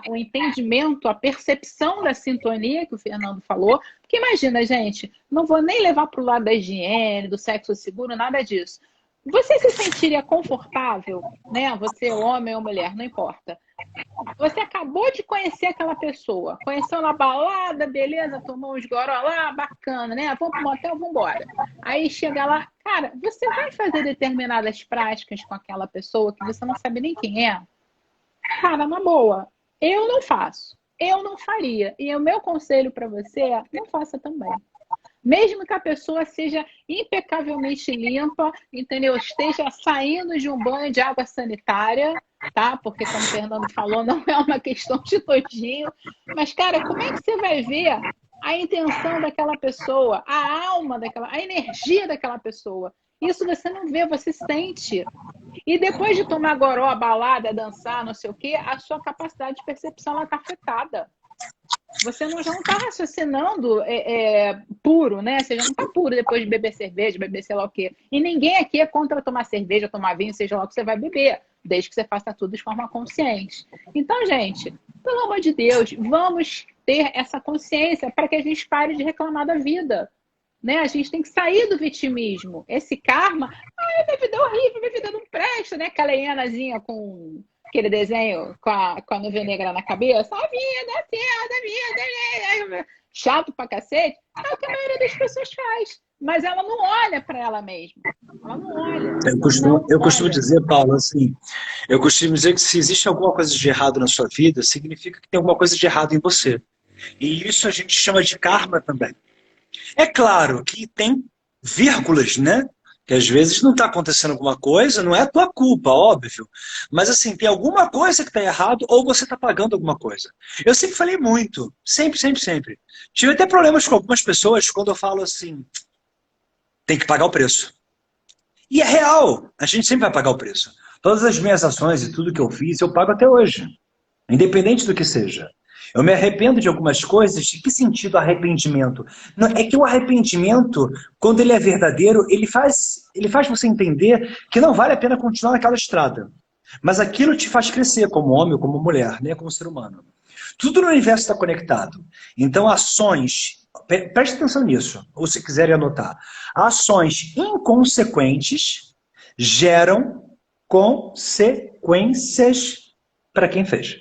o entendimento, a percepção da sintonia que o Fernando falou. Porque imagina, gente, não vou nem levar para o lado da higiene, do sexo seguro, nada disso. Você se sentiria confortável, né? Você, homem ou mulher, não importa. Você acabou de conhecer aquela pessoa, conheceu na balada, beleza, tomou uns goró lá, bacana, né? Vamos pro motel, vamos embora. Aí chega lá, cara, você vai fazer determinadas práticas com aquela pessoa que você não sabe nem quem é? Cara, na boa, eu não faço, eu não faria. E o meu conselho para você é, não faça também. Mesmo que a pessoa seja impecavelmente limpa, entendeu? Esteja saindo de um banho de água sanitária, tá? Porque, como o Fernando falou, não é uma questão de nojinho. Mas, cara, como é que você vai ver a intenção daquela pessoa, a alma daquela, a energia daquela pessoa? Isso você não vê, você sente. E depois de tomar goró, balada, dançar, não sei o quê, a sua capacidade de percepção está afetada. Você já não está raciocinando puro, né? Você já não está puro depois de beber cerveja, beber sei lá o quê. E ninguém aqui é contra tomar cerveja, tomar vinho, seja lá o que você vai beber, desde que você faça tudo de forma consciente. Então, gente, pelo amor de Deus, vamos ter essa consciência para que a gente pare de reclamar da vida. Né? A gente tem que sair do vitimismo. Esse karma, minha vida é horrível, minha vida não presta, né? Aquela hienazinha com aquele desenho com a nuvem negra na cabeça. A vida, chato pra cacete. É o que a maioria das pessoas faz. Mas ela não olha para ela mesma. Ela não olha. Eu costumo dizer, Paulo, assim, eu costumo dizer que se existe alguma coisa de errado na sua vida, significa que tem alguma coisa de errado em você. E isso a gente chama de karma também. É claro que tem vírgulas, né? Que às vezes não está acontecendo alguma coisa, não é tua culpa, óbvio. Mas assim, tem alguma coisa que está errado ou você está pagando alguma coisa. Eu sempre falei muito, sempre, sempre, sempre. Tive até problemas com algumas pessoas quando eu falo assim, tem que pagar o preço. E é real, a gente sempre vai pagar o preço. Todas as minhas ações e tudo que eu fiz, eu pago até hoje. Independente do que seja. Eu me arrependo de algumas coisas. De que sentido arrependimento? Não, é que o arrependimento, quando ele é verdadeiro, ele faz você entender que não vale a pena continuar naquela estrada. Mas aquilo te faz crescer como homem ou como mulher, né? Como ser humano. Tudo no universo está conectado. Então, ações... Preste atenção nisso, ou se quiserem anotar. Ações inconsequentes geram consequências para quem fez.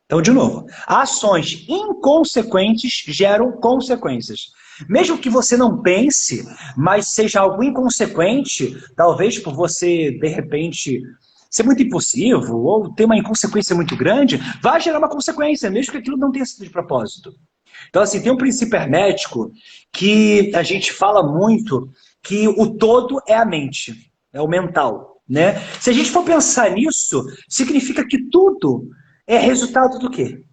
Então, de novo, ações inconsequentes geram consequências. Mesmo que você não pense, mas seja algo inconsequente, talvez por você, de repente, ser muito impulsivo ou ter uma inconsequência muito grande, vai gerar uma consequência, mesmo que aquilo não tenha sido de propósito. Então, assim, tem um princípio hermético que a gente fala muito, que o todo é a mente, é o mental, né? Se a gente for pensar nisso, significa que tudo é resultado do quê?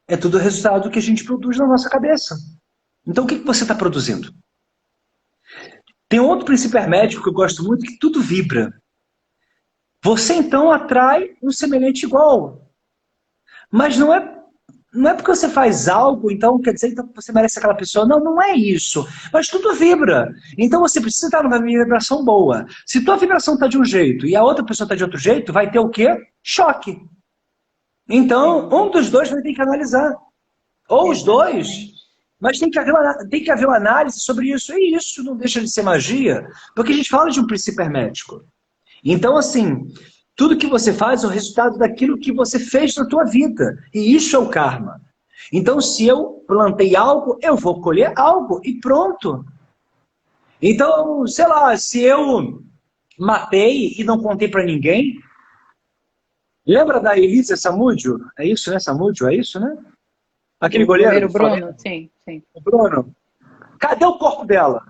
É tudo resultado do que a gente produz na nossa cabeça. Então, o que você está produzindo? Tem outro princípio hermético que eu gosto muito, que tudo vibra. Você, então, atrai um semelhante igual. Mas não é porque você faz algo, então quer dizer que você merece aquela pessoa. Não, não é isso. Mas tudo vibra. Então você precisa estar numa vibração boa. Se tua vibração está de um jeito e a outra pessoa está de outro jeito, vai ter o quê? Choque. Então, um dos dois vai ter que analisar. Ou os dois. Mas tem que haver uma análise sobre isso. E isso não deixa de ser magia, porque a gente fala de um princípio hermético. Então, assim, tudo que você faz é o resultado daquilo que você fez na tua vida. E isso é o karma. Então, se eu plantei algo, eu vou colher algo. E pronto. Então, sei lá, se eu matei e não contei para ninguém... Lembra da Elisa Samúdio? É isso, né? Samúdio, é isso, né? Aquele goleiro Bruno, sim, sim. O Bruno. Cadê o corpo dela?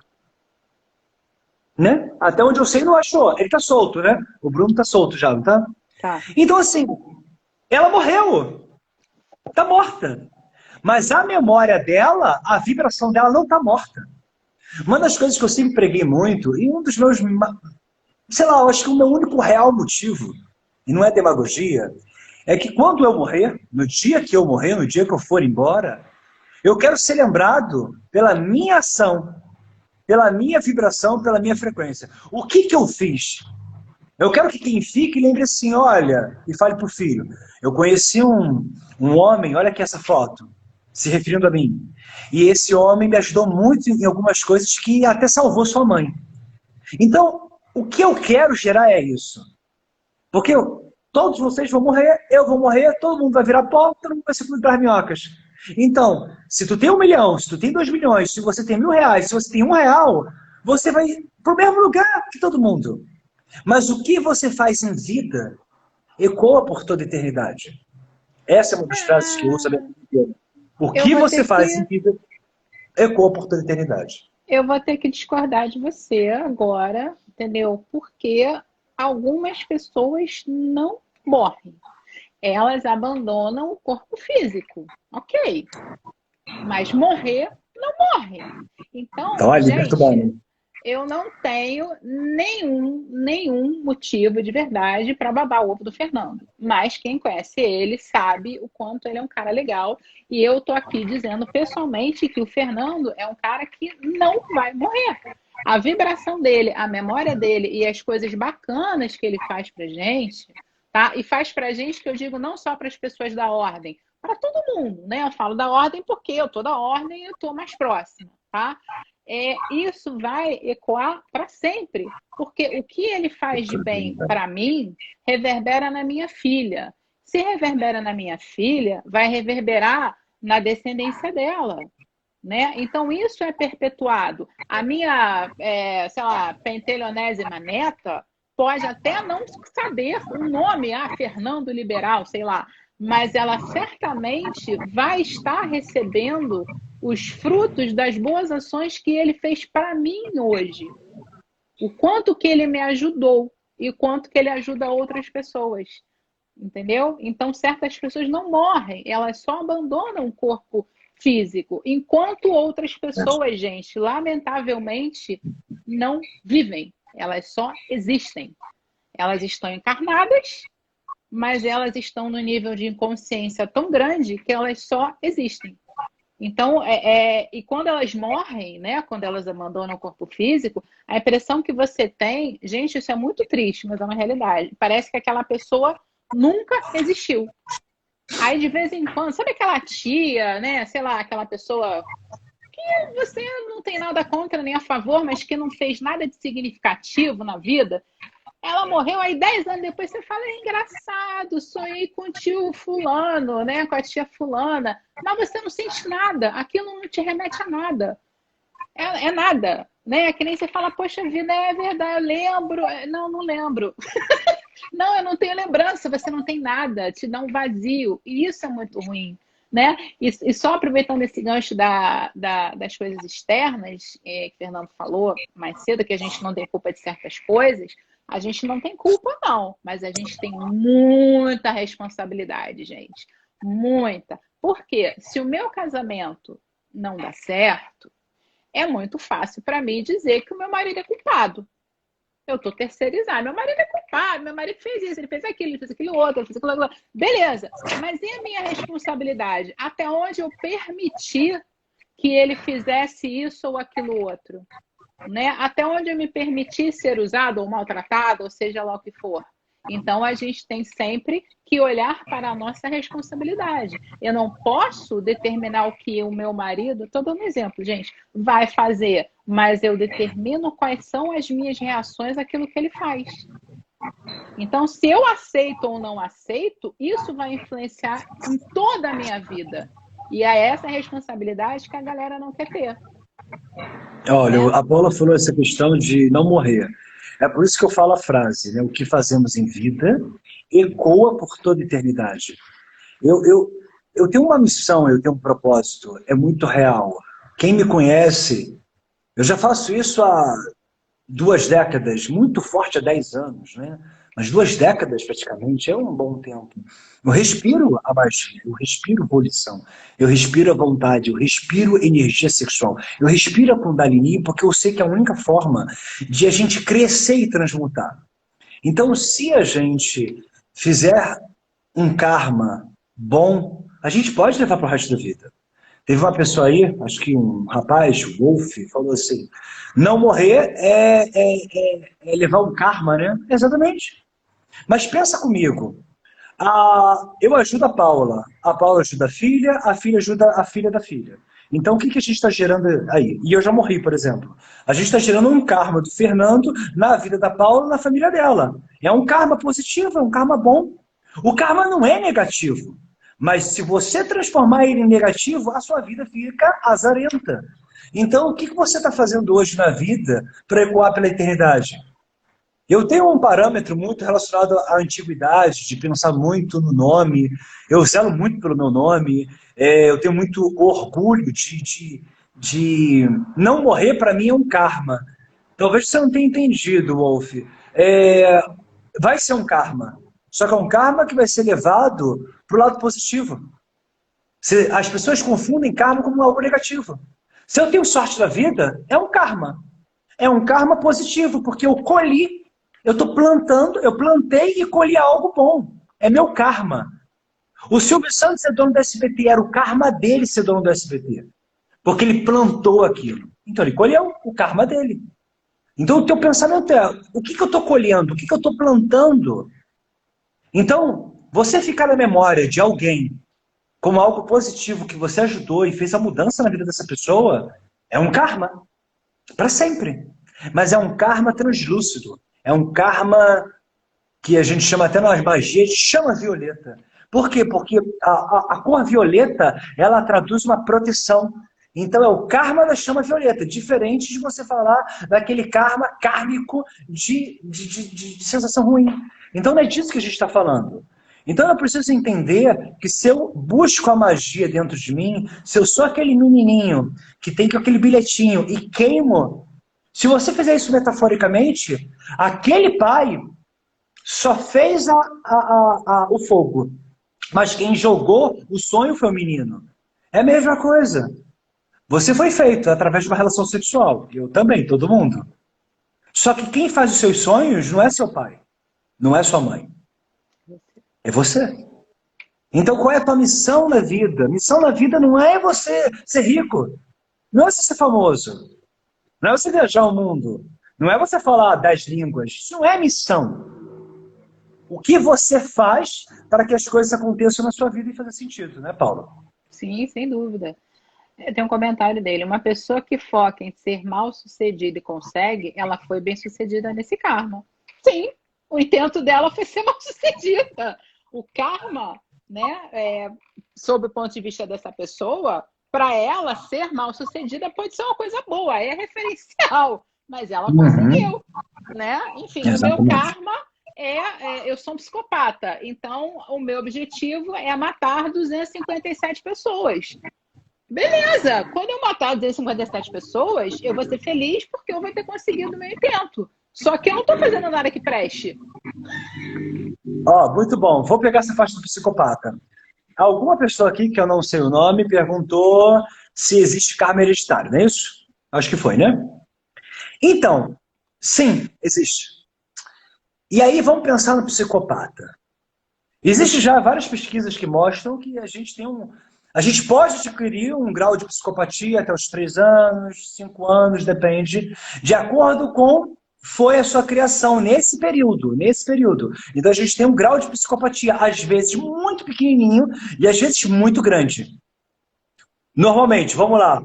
Né? Até onde eu sei, não achou. Ele tá solto, né? O Bruno tá solto já, não tá? Tá. Então, assim, ela morreu. Tá morta. Mas a memória dela, a vibração dela não tá morta. Uma das coisas que eu sempre preguei muito, e um dos meus... Sei lá, eu acho que o meu único real motivo, e não é demagogia, é que quando eu morrer, no dia que eu morrer, no dia que eu for embora, eu quero ser lembrado pela minha ação, pela minha vibração, pela minha frequência. O que eu fiz? Eu quero que quem fique lembre assim, olha, e fale pro filho, eu conheci um homem, olha aqui essa foto, se referindo a mim, e esse homem me ajudou muito em algumas coisas que até salvou sua mãe. Então, o que eu quero gerar é isso. Porque todos vocês vão morrer, eu vou morrer, todo mundo vai virar pó, todo mundo vai se comer para minhocas. Então, se tu tem 1 milhão, se tu tem 2 milhões, se você tem R$1.000, se você tem R$1, você vai para o mesmo lugar que todo mundo. Mas o que você faz em vida ecoa por toda a eternidade. Essa é uma das frases que eu uso a minha vida inteira. O que você faz em vida ecoa por toda a eternidade. Eu vou ter que discordar de você agora, entendeu? Porque algumas pessoas não morrem. Elas abandonam o corpo físico. Ok. Mas morrer, não morre. Então, ali perturbando. eu não tenho nenhum motivo de verdade para babar o ovo do Fernando. Mas quem conhece ele sabe o quanto ele é um cara legal. E eu tô aqui dizendo pessoalmente que o Fernando é um cara que não vai morrer. A vibração dele, a memória dele e as coisas bacanas que ele faz pra gente, tá? E faz pra gente, que eu digo não só para as pessoas da ordem, para todo mundo, né? Eu falo da ordem porque eu tô da ordem e eu tô mais próxima, tá? Isso vai ecoar para sempre, porque o que ele faz de bem para mim reverbera na minha filha. Se reverbera na minha filha, vai reverberar na descendência dela, né? Então isso é perpetuado. A minha, sei lá, pentelionésima neta pode até não saber o nome, Fernando Liberal, sei lá, mas ela certamente vai estar recebendo os frutos das boas ações que ele fez para mim hoje. O quanto que ele me ajudou e o quanto que ele ajuda outras pessoas. Entendeu? Então, certas pessoas não morrem, elas só abandonam o corpo físico, enquanto outras pessoas, gente, lamentavelmente, não vivem. Elas só existem. Elas estão encarnadas, mas elas estão no nível de inconsciência tão grande que elas só existem. Então, e quando elas morrem, né, quando elas abandonam o corpo físico, a impressão que você tem, gente, isso é muito triste, mas é uma realidade. Parece que aquela pessoa nunca existiu. Aí, de vez em quando, sabe aquela tia, né, sei lá, aquela pessoa que você não tem nada contra nem a favor, mas que não fez nada de significativo na vida? Ela morreu, aí 10 anos depois você fala, é engraçado, sonhei com o tio fulano, né, com a tia fulana. Mas você não sente nada, aquilo não te remete a nada. É nada, né? É que nem você fala, poxa vida, é verdade, eu lembro. Não lembro. Não, eu não tenho lembrança, você não tem nada, te dá um vazio. E isso é muito ruim, né? E só aproveitando esse gancho das coisas externas, que o Fernando falou mais cedo, que a gente não tem culpa de certas coisas, a gente não tem culpa, não, mas a gente tem muita responsabilidade, gente. Muita. Porque se o meu casamento não dá certo, é muito fácil para mim dizer que o meu marido é culpado. Eu estou terceirizado. Meu marido é culpado, meu marido fez isso, ele fez aquilo, ele fez aquilo outro, ele fez aquilo outro. Beleza, mas e a minha responsabilidade? Até onde eu permiti que ele fizesse isso ou aquilo outro? Né? Até onde eu me permiti ser usado ou maltratado, ou seja lá o que for. Então, a gente tem sempre que olhar para a nossa responsabilidade. Eu não posso determinar o que o meu marido, estou dando um exemplo, gente, vai fazer, mas eu determino quais são as minhas reações àquilo que ele faz. Então, se eu aceito ou não aceito, isso vai influenciar em toda a minha vida. E é essa responsabilidade que a galera não quer ter. Olha, a Paula falou essa questão de não morrer. É por isso que eu falo a frase, né? O que fazemos em vida ecoa por toda a eternidade. Eu tenho uma missão, eu tenho um propósito, é muito real. Quem me conhece, eu já faço isso há 2 décadas, muito forte há 10 anos, né? Mas 2 décadas praticamente é um bom tempo. Eu respiro a magia, eu respiro volição, eu respiro a vontade, eu respiro energia sexual, eu respiro a Kundalini porque eu sei que é a única forma de a gente crescer e transmutar. Então, se a gente fizer um karma bom, a gente pode levar para o resto da vida. Teve uma pessoa aí, acho que um rapaz, o Wolf, falou assim, não morrer é levar um karma, né? Exatamente. Mas pensa comigo, eu ajudo a Paula ajuda a filha ajuda a filha da filha. Então, o que a gente está gerando aí? E eu já morri, por exemplo. A gente está gerando um karma do Fernando na vida da Paula, na família dela. É um karma positivo, é um karma bom. O karma não é negativo. Mas se você transformar ele em negativo, a sua vida fica azarenta. Então, o que você está fazendo hoje na vida para ecoar pela eternidade? Eu tenho um parâmetro muito relacionado à antiguidade, de pensar muito no nome, eu zelo muito pelo meu nome, eu tenho muito orgulho de não morrer, para mim é um karma. Talvez você não tenha entendido, Wolf. Vai ser um karma, só que é um karma que vai ser levado para o lado positivo. As pessoas confundem karma como algo negativo. Se eu tenho sorte na vida, é um karma. É um karma positivo, porque eu colhi, eu estou plantando, eu plantei e colhi algo bom. É meu karma. O Silvio Santos ser dono do SBT, era o karma dele ser dono do SBT. Porque ele plantou aquilo. Então ele colheu o karma dele. Então o teu pensamento é, o que eu estou colhendo? O que eu estou plantando? Então, você ficar na memória de alguém como algo positivo que você ajudou e fez a mudança na vida dessa pessoa, é um karma. Para sempre. Mas é um karma translúcido. É um karma que a gente chama até nas magias de chama violeta. Por quê? Porque a cor violeta, ela traduz uma proteção. Então é o karma da chama violeta, diferente de você falar daquele karma kármico de sensação ruim. Então não é disso que a gente está falando. Então eu preciso entender que se eu busco a magia dentro de mim, se eu sou aquele menininho que tem aquele bilhetinho e queimo, se você fizer isso metaforicamente, aquele pai só fez o fogo, mas quem jogou o sonho foi o menino. É a mesma coisa. Você foi feito através de uma relação sexual. Eu também, todo mundo. Só que quem faz os seus sonhos não é seu pai. Não é sua mãe. É você. Então qual é a tua missão na vida? Missão na vida não é você ser rico. Não é você ser famoso. Não é você viajar o mundo. Não é você falar 10 línguas. Isso não é missão. O que você faz para que as coisas aconteçam na sua vida e faça sentido, né, Paula? Sim, sem dúvida. Tem um comentário dele. Uma pessoa que foca em ser mal-sucedida e consegue, ela foi bem-sucedida nesse karma. Sim, o intento dela foi ser mal-sucedida. O karma, né, sob o ponto de vista dessa pessoa, para ela ser mal-sucedida pode ser uma coisa boa, é referencial, mas ela conseguiu, né? Enfim, exatamente. O meu karma eu sou um psicopata, então o meu objetivo é matar 257 pessoas. Beleza, quando eu matar 257 pessoas, eu vou ser feliz porque eu vou ter conseguido o meu intento. Só que eu não estou fazendo nada que preste. Muito bom. Vou pegar essa faixa do psicopata. Alguma pessoa aqui, que eu não sei o nome, perguntou se existe karma hereditário, não é isso? Acho que foi, né? Então, sim, existe. E aí vamos pensar no psicopata. Existem já várias pesquisas que mostram que a gente pode adquirir um grau de psicopatia até os 3 anos, 5 anos, depende, de acordo com foi a sua criação nesse período. Então a gente tem um grau de psicopatia, às vezes muito pequenininho e às vezes muito grande. Normalmente, vamos lá,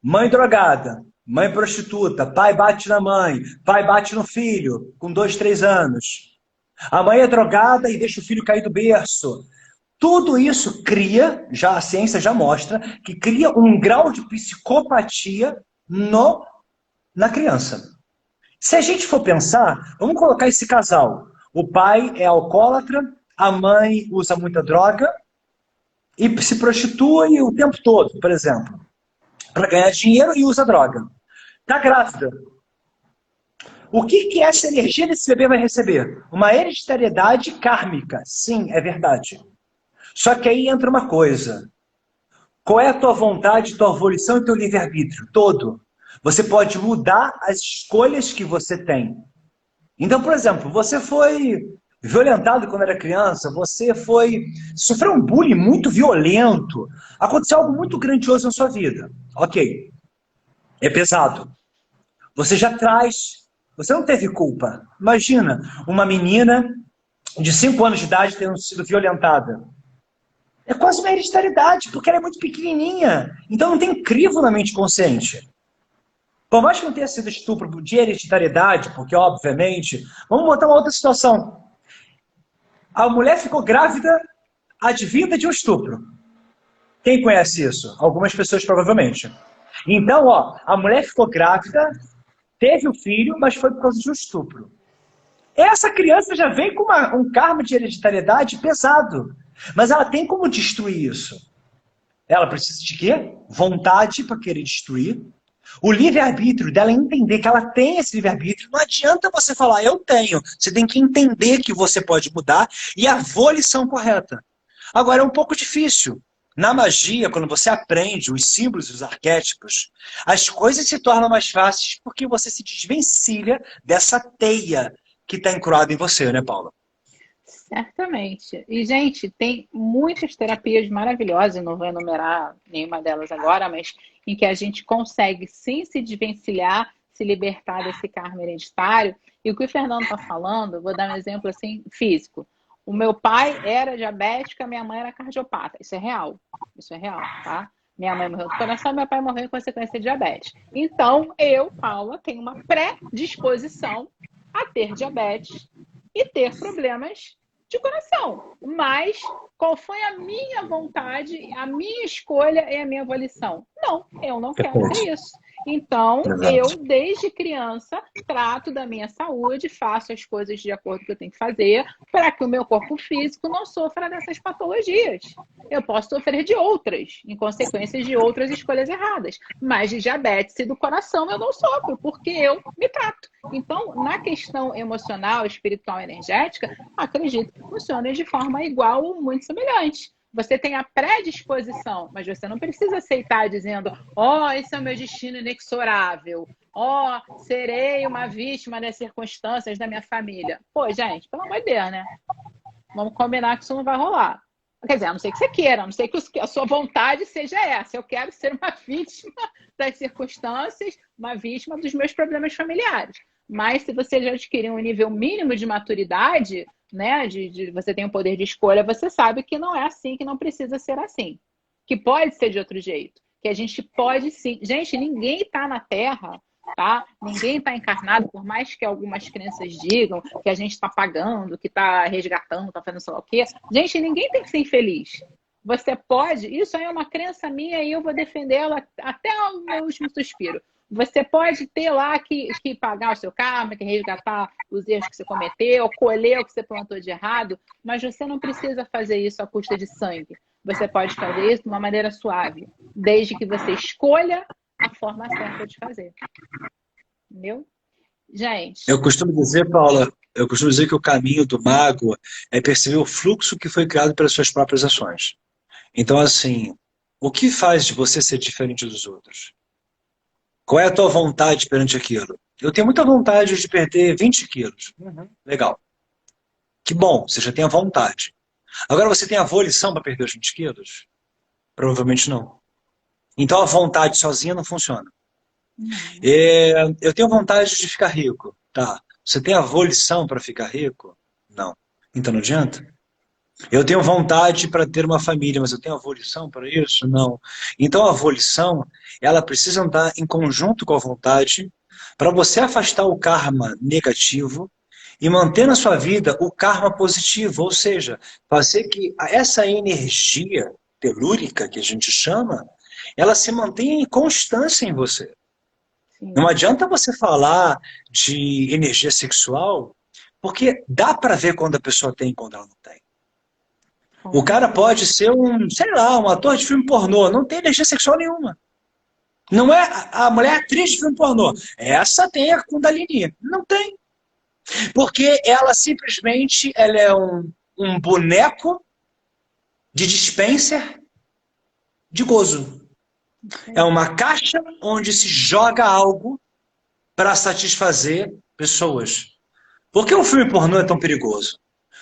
mãe drogada, mãe prostituta, pai bate na mãe, pai bate no filho, com 2, 3 anos. A mãe é drogada e deixa o filho cair do berço. Tudo isso cria, a ciência já mostra, que cria um grau de psicopatia na criança. Se a gente for pensar, vamos colocar esse casal. O pai é alcoólatra, a mãe usa muita droga e se prostitui o tempo todo, por exemplo, para ganhar dinheiro e usa droga. Está grávida. O que essa energia desse bebê vai receber? Uma hereditariedade kármica. Sim, é verdade. Só que aí entra uma coisa. Qual é a tua vontade, tua volição e teu livre-arbítrio? Todo. Você pode mudar as escolhas que você tem. Então, por exemplo, você foi violentado quando era criança, você sofreu um bullying muito violento, aconteceu algo muito grandioso na sua vida. Ok. É pesado. Você já traz... Você não teve culpa. Imagina uma menina de 5 anos de idade tendo sido violentada. É quase uma hereditariedade, porque ela é muito pequenininha. Então não tem crivo na mente consciente. Por mais que não tenha sido estupro de hereditariedade, porque obviamente... Vamos botar uma outra situação. A mulher ficou grávida advinda de um estupro. Quem conhece isso? Algumas pessoas provavelmente. Então, a mulher ficou grávida, teve o filho, mas foi por causa de um estupro. Essa criança já vem com um karma de hereditariedade pesado. Mas ela tem como destruir isso. Ela precisa de quê? Vontade para querer destruir. O livre-arbítrio dela é entender que ela tem esse livre-arbítrio. Não adianta você falar, eu tenho. Você tem que entender que você pode mudar e a volição correta. Agora, é um pouco difícil. Na magia, quando você aprende os símbolos e os arquétipos, as coisas se tornam mais fáceis porque você se desvencilha dessa teia que está encruada em você, né, Paula? Certamente. E, gente, tem muitas terapias maravilhosas, não vou enumerar nenhuma delas agora, mas em que a gente consegue sim se desvencilhar, se libertar desse karma hereditário. E o que o Fernando está falando, vou dar um exemplo assim, físico. O meu pai era diabético, a minha mãe era cardiopata. Isso é real, tá? Minha mãe morreu do coração, meu pai morreu em consequência de diabetes. Então, eu, Paula, tenho uma predisposição a ter diabetes e ter problemas de coração. Mas qual foi a minha vontade, a minha escolha e a minha volição? Não, eu não quero ter isso. Então, eu, desde criança, trato da minha saúde, faço as coisas de acordo com o que eu tenho que fazer para que o meu corpo físico não sofra dessas patologias. Eu posso sofrer de outras, em consequência de outras escolhas erradas. Mas de diabetes e do coração eu não sofro, porque eu me trato. Então, na questão emocional, espiritual e energética, acredito que funciona de forma igual ou muito semelhante. Você tem a predisposição, mas você não precisa aceitar dizendo: ó, esse é o meu destino inexorável. Ó, serei uma vítima das circunstâncias da minha família. Pô, gente, pelo amor de Deus, né? Vamos combinar que isso não vai rolar. Quer dizer, a não ser que você queira, a não ser que a sua vontade seja essa. Eu quero ser uma vítima das circunstâncias, uma vítima dos meus problemas familiares. Mas se você já adquirir um nível mínimo de maturidade, né, você tem o poder de escolha, você sabe que não é assim, que não precisa ser assim. Que pode ser de outro jeito. Que a gente pode sim. Gente, ninguém está na Terra, tá? Ninguém está encarnado, por mais que algumas crenças digam que a gente está pagando, que está resgatando, está fazendo sei lá o quê. Gente, ninguém tem que ser infeliz. Você pode, isso aí é uma crença minha e eu vou defendê-la até o meu último suspiro. Você pode ter lá que pagar o seu karma, que resgatar os erros que você cometeu, colher o que você plantou de errado, mas você não precisa fazer isso à custa de sangue. Você pode fazer isso de uma maneira suave, desde que você escolha a forma certa de fazer. Entendeu? Gente. Eu costumo dizer, Paula, que o caminho do mago é perceber o fluxo que foi criado pelas suas próprias ações. Então, assim, o que faz de você ser diferente dos outros? Qual é a tua vontade perante aquilo? Eu tenho muita vontade de perder 20 quilos. Legal. Que bom, você já tem a vontade. Agora você tem a volição para perder os 20 quilos? Provavelmente não. Então a vontade sozinha não funciona. Eu tenho vontade de ficar rico. Tá. Você tem a volição para ficar rico? Não. Então não adianta. Eu tenho vontade para ter uma família, mas eu tenho a volição para isso? Não. Então a volição, ela precisa andar em conjunto com a vontade para você afastar o karma negativo e manter na sua vida o karma positivo, ou seja, fazer que essa energia telúrica que a gente chama, ela se mantenha em constância em você. Sim. Não adianta você falar de energia sexual, porque dá para ver quando a pessoa tem e quando ela não tem. O cara pode ser sei lá, um ator de filme pornô, não tem energia sexual nenhuma. Não é a mulher atriz de filme pornô. Essa tem a Kundalini. Não tem. Porque ela simplesmente ela é um boneco de dispenser de gozo. É uma caixa onde se joga algo para satisfazer pessoas. Por que o filme pornô é tão perigoso?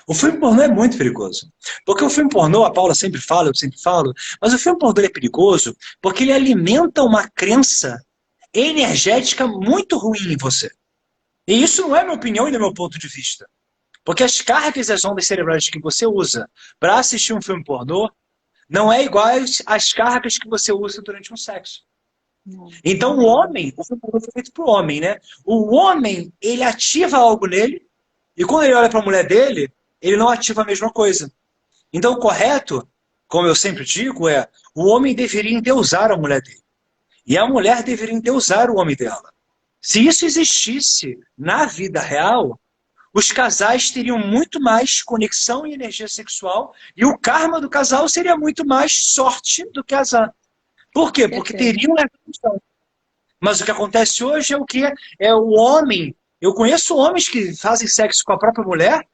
O filme pornô é muito perigoso. Porque o filme pornô, a Paula sempre fala, eu sempre falo, mas o filme pornô é perigoso porque ele alimenta uma crença energética muito ruim em você. E isso não é minha opinião e não é meu ponto de vista. Porque as cargas e as ondas cerebrais que você usa para assistir um filme pornô não é igual às cargas que você usa durante um sexo. Então o filme pornô foi feito para o homem, né? O homem, ele ativa algo nele e quando ele olha para a mulher dele, ele não ativa a mesma coisa. Então o correto, como eu sempre digo, é o homem deveria endeusar a mulher dele. E a mulher deveria endeusar o homem dela. Se isso existisse na vida real, os casais teriam muito mais conexão e energia sexual e o karma do casal seria muito mais sorte do que azar. Por quê? Porque teriam essa função. Mas o que acontece hoje é o quê? É o homem. Eu conheço homens que fazem sexo com a própria mulher,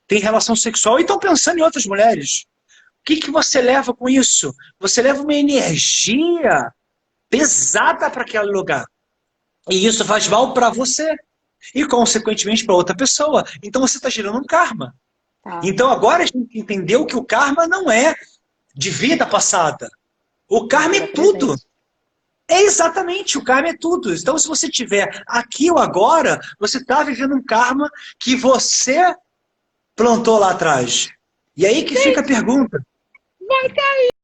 têm relação sexual e estão pensando em outras mulheres. que você leva com isso? Você leva uma energia pesada para aquele lugar. E isso faz mal para você. E, consequentemente, para outra pessoa. Então, você está gerando um karma. Tá. Então, agora a gente entendeu que o karma não é de vida passada. O karma é tudo. É exatamente, o karma é tudo. Então, se você tiver aqui ou agora, você está vivendo um karma que você plantou lá atrás. E aí que fica a pergunta. Vai cair.